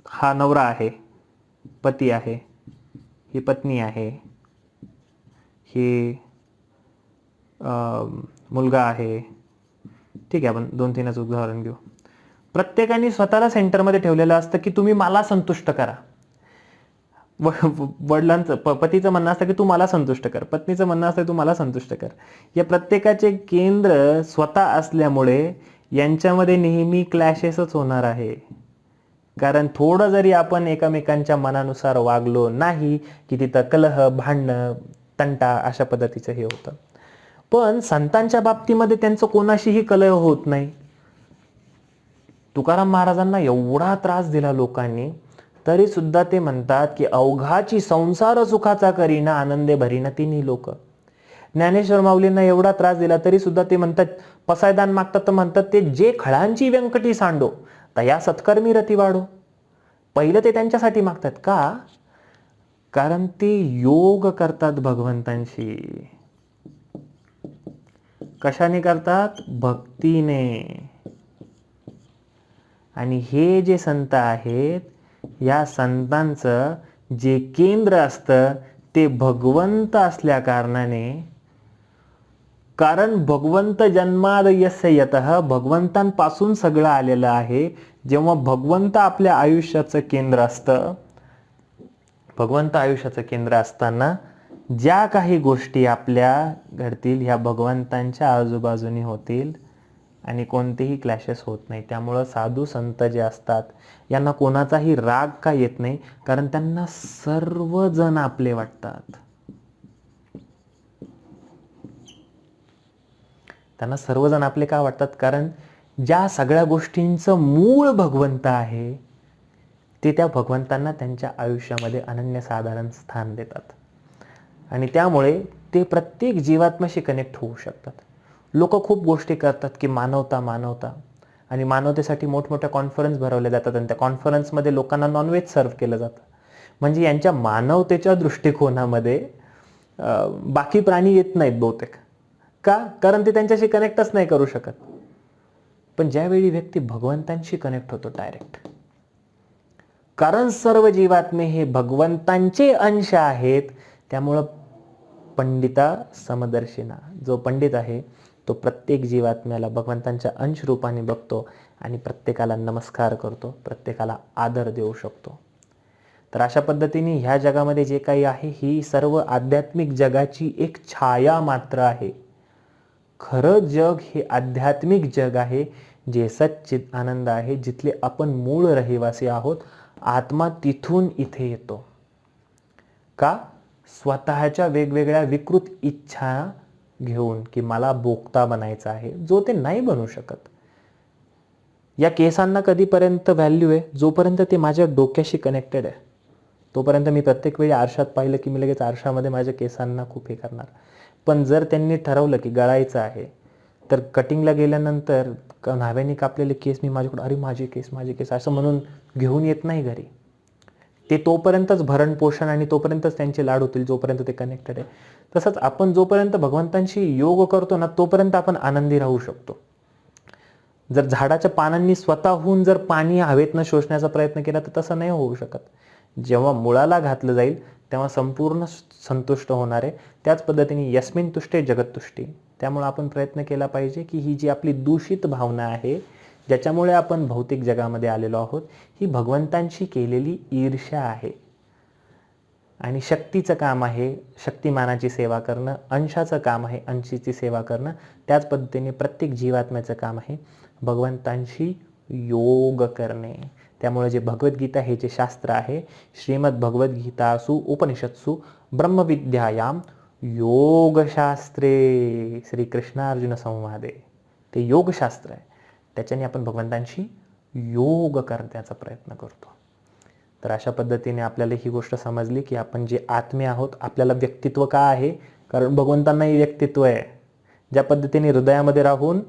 हा नवरा आहे, पती आहे, ही पत्नी आहे, ही मुलगा आहे, ठीक आहे, आपण 2-3च उदाहरण घेऊ. प्रत्येकाने स्वतःला सेंटरमध्ये ठेवलेलं असतं की तुम्ही मला संतुष्ट करा. वडिलांचं पतीचं म्हणणं असतं की तू मला संतुष्ट कर, पत्नीचं म्हणणं असतं तू मला संतुष्ट कर. या प्रत्येकाचे केंद्र स्वतः असल्यामुळे यांच्यामध्ये नेहमी क्लॅशेसच होणार आहे. कारण थोडं जरी आपण एकमेकांच्या मनानुसार वागलो नाही की तिथं कलह, भांडणं, तंटा अशा पद्धतीचं हे होतं. पण संतांच्या बाबतीमध्ये त्यांचं कोणाशीही कलह होत नाही. तुकाराम महाराजांना एवढा त्रास दिला लोकांनी, तरी सुद्धा ते म्हणतात की अवघाची संसार सुखाचा करीना, आनंदे भरीना तिन्ही लोक. ज्ञानेश्वर माऊलींना एवढा त्रास दिला तरी सुद्धा ते म्हणतात, पसायदान मागतात तर म्हणतात ते जे खळांची व्यंकटी सांडो तया सत्कर्मी रती वाढो. पहिलं ते त्यांच्यासाठी मागतात. का? कारण ते योग करतात भगवंतांशी. कशाने करतात? भक्तीने. आणि हे जे संत आहेत, या संतांचं जे केंद्र असतं ते भगवंत असल्या कारणाने, कारण भगवंत जन्माद यस्य यतः, भगवंतांपासून सगळं आलेलं आहे. जेव्हा भगवंत आपल्या आयुष्याचं केंद्र असतं, भगवंत आयुष्याचं केंद्र असताना ज्या काही गोष्टी आपल्या घडतील ह्या भगवंतांच्या आजूबाजूनी होतील आणि कोणतेही क्लॅशेस होत नाही. त्यामुळं साधू संत जे असतात यांना कोणाचाही राग का येत नाही, कारण त्यांना सर्वजण आपले वाटतात. त्यांना सर्वजण आपले का वाटतात? कारण ज्या सगळ्या गोष्टींचं मूळ भगवंत आहे ते त्या भगवंतांना त्यांच्या आयुष्यामध्ये अनन्यसाधारण स्थान देतात. आणि त्यामुळे ते प्रत्येक जीवात्म्याशी कनेक्ट होऊ शकतात. लोक खूप गोष्टी करतात की मानवता मानवता, आणि मानवतेसाठी मोठमोठ्या कॉन्फरन्स भरवल्या जातात आणि त्या कॉन्फरन्समध्ये लोकांना नॉनव्हेज सर्व केलं जातं. म्हणजे यांच्या मानवतेच्या दृष्टिकोनामध्ये बाकी प्राणी येत नाहीत बहुतेक. का? कारण ते त्यांच्याशी कनेक्टच नाही करू शकत. पण ज्यावेळी व्यक्ती भगवंतांशी कनेक्ट होतो डायरेक्ट, कारण सर्व जीवात्मे हे भगवंतांचे अंश आहेत, त्यामुळं पंडिता समदर्शिना, जो पंडित आहे तो प्रत्येक जीवात्म्याला भगवंतांच्या अंश रूपाने बघतो आणि प्रत्येकाला नमस्कार करतो, प्रत्येकाला आदर देऊ शकतो. तर अशा पद्धतीने ह्या जगामध्ये जे काही आहे ही सर्व आध्यात्मिक जगाची एक छाया मात्र आहे. खरं जग हे आध्यात्मिक जग आहे, जे सच्चित आनंद आहे, जिथले आपण मूळ रहिवासी आहोत. आत्मा तिथून इथे येतो. का? स्वतःच्या वेगवेगळ्या विकृत इच्छा घेऊन की मला भोक्ता बनायचं आहे, जो ते नाही बनू शकत. या केसांना कधीपर्यंत व्हॅल्यू आहे? जोपर्यंत ते माझ्या डोक्याशी कनेक्टेड आहे तोपर्यंत. मी प्रत्येक वेळी आरशात पाहिलं की मी लगेच आरशामध्ये माझ्या केसांना खूप हे करणार. पण जर त्यांनी ठरवलं की गळायचं आहे, तर कटिंगला गेल्यानंतर न्हाव्याने कापलेले केस मी माझ्याकडे, अरे माझे केस असं म्हणून घेऊन येत नाही घरी. ते तोपर्यंतच भरण पोषण आणि तोपर्यंतच त्यांचे लाड होतील जोपर्यंत ते कनेक्टेड आहे. तसंच आपण जोपर्यंत भगवंतांशी योग करतो ना, तोपर्यंत आपण आनंदी राहू शकतो. जर झाडाच्या पानांनी स्वतःहून जर पाणी हवेतनं शोषण्याचा प्रयत्न केला तर तसं नाही होऊ शकत. जेव्हा मुळाला घातलं जाईल तेव्हा संपूर्ण संतुष्ट होणार आहे. त्याच पद्धतीने यस्मिन तुष्टे जगततुष्टी. त्यामुळे आपण प्रयत्न केला पाहिजे की ही जी आपली दूषित भावना आहे, ज्याच्यामुळे आपण भौतिक जगामध्ये आलेलो आहोत, ही भगवंतांशी केलेली ईर्ष्या आहे. आणि शक्तीचं काम आहे शक्तिमानाची सेवा करणं, अंशाचं काम आहे अंशीची सेवा करणं. त्याच पद्धतीने प्रत्येक जीवात्म्याचं काम आहे भगवंतांशी योग करणे. त्यामुळे जे भगवद्गीता हे जे शास्त्र आहे, श्रीमद भगवद्गीतासु उपनिषत्सु ब्रह्मविद्यायाम योगशास्त्रे श्रीकृष्णार्जुन संवादे, ते योगशास्त्र आहे. त्याच्याने आपण भगवंतांशी योग करण्याचा प्रयत्न करतो. तर अशा पद्धतीने आपल्याला ही गोष्ट समजली की आपण जे आत्मे आहोत, आपल्याला व्यक्तित्व का आहे? कारण भगवंतांनाही व्यक्तित्व आहे. ज्या पद्धतीने हृदयामध्ये राहून,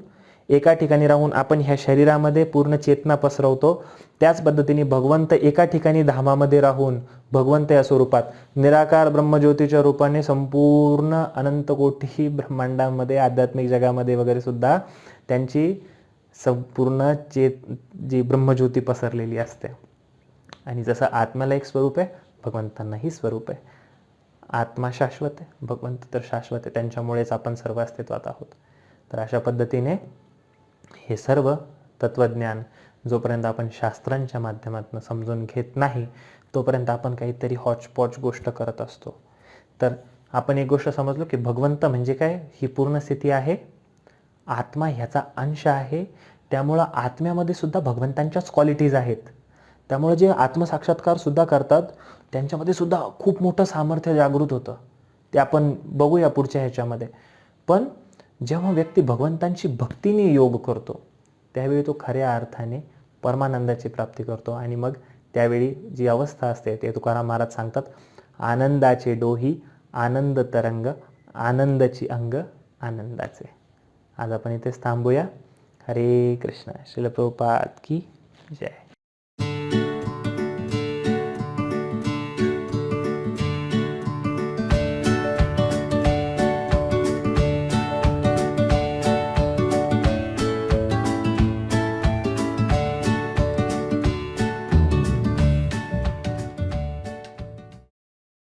एका ठिकाणी राहून आपण ह्या शरीरामध्ये पूर्ण चेतना पसरवतो, त्याच पद्धतीने भगवंत एका ठिकाणी धामामध्ये राहून भगवंत या स्वरूपात निराकार ब्रह्मज्योतीच्या रूपाने संपूर्ण अनंत कोटी ब्रह्मांडामध्ये आध्यात्मिक जगामध्ये वगैरे सुद्धा त्यांची संपूर्ण जी ब्रह्मज्योती पसरलेली असते. आणि जसं आत्म्याला एक स्वरूप आहे, भगवंतांनाही स्वरूप आहे. आत्मा शाश्वत आहे, भगवंत तर शाश्वत आहे. त्यांच्यामुळेच आपण सर्व अस्तित्वात आहोत. तर अशा पद्धतीने हे सर्व तत्त्वज्ञान जोपर्यंत आपण शास्त्रांच्या माध्यमातून समजून घेत नाही तोपर्यंत आपण काहीतरी हॉचपॉच गोष्ट करत असतो. तर आपण एक गोष्ट समजलो की भगवंत म्हणजे काय, ही पूर्ण स्थिती आहे, आत्मा ह्याचा अंश आहे, त्यामुळं आत्म्यामध्ये सुद्धा भगवंतांच्याच क्वालिटीज आहेत. त्यामुळे जे आत्मसाक्षात्कार सुद्धा करतात त्यांच्यामध्ये सुद्धा खूप मोठं सामर्थ्य जागृत होतं. ते आपण बघूया पुढच्या ह्याच्यामध्ये. पण जेव्हा व्यक्ती भगवंतांची भक्तीने योग करतो त्यावेळी तो खऱ्या अर्थाने परमानंदाची प्राप्ती करतो. आणि मग त्यावेळी जी अवस्था असते ते तुकाराम महाराज सांगतात, आनंदाचे डोही आनंद तरंग, आनंदाची अंग आनंदाचे. आज आपण इथेच थांबूया. हरे कृष्ण. श्रील प्रभुपाद की जय.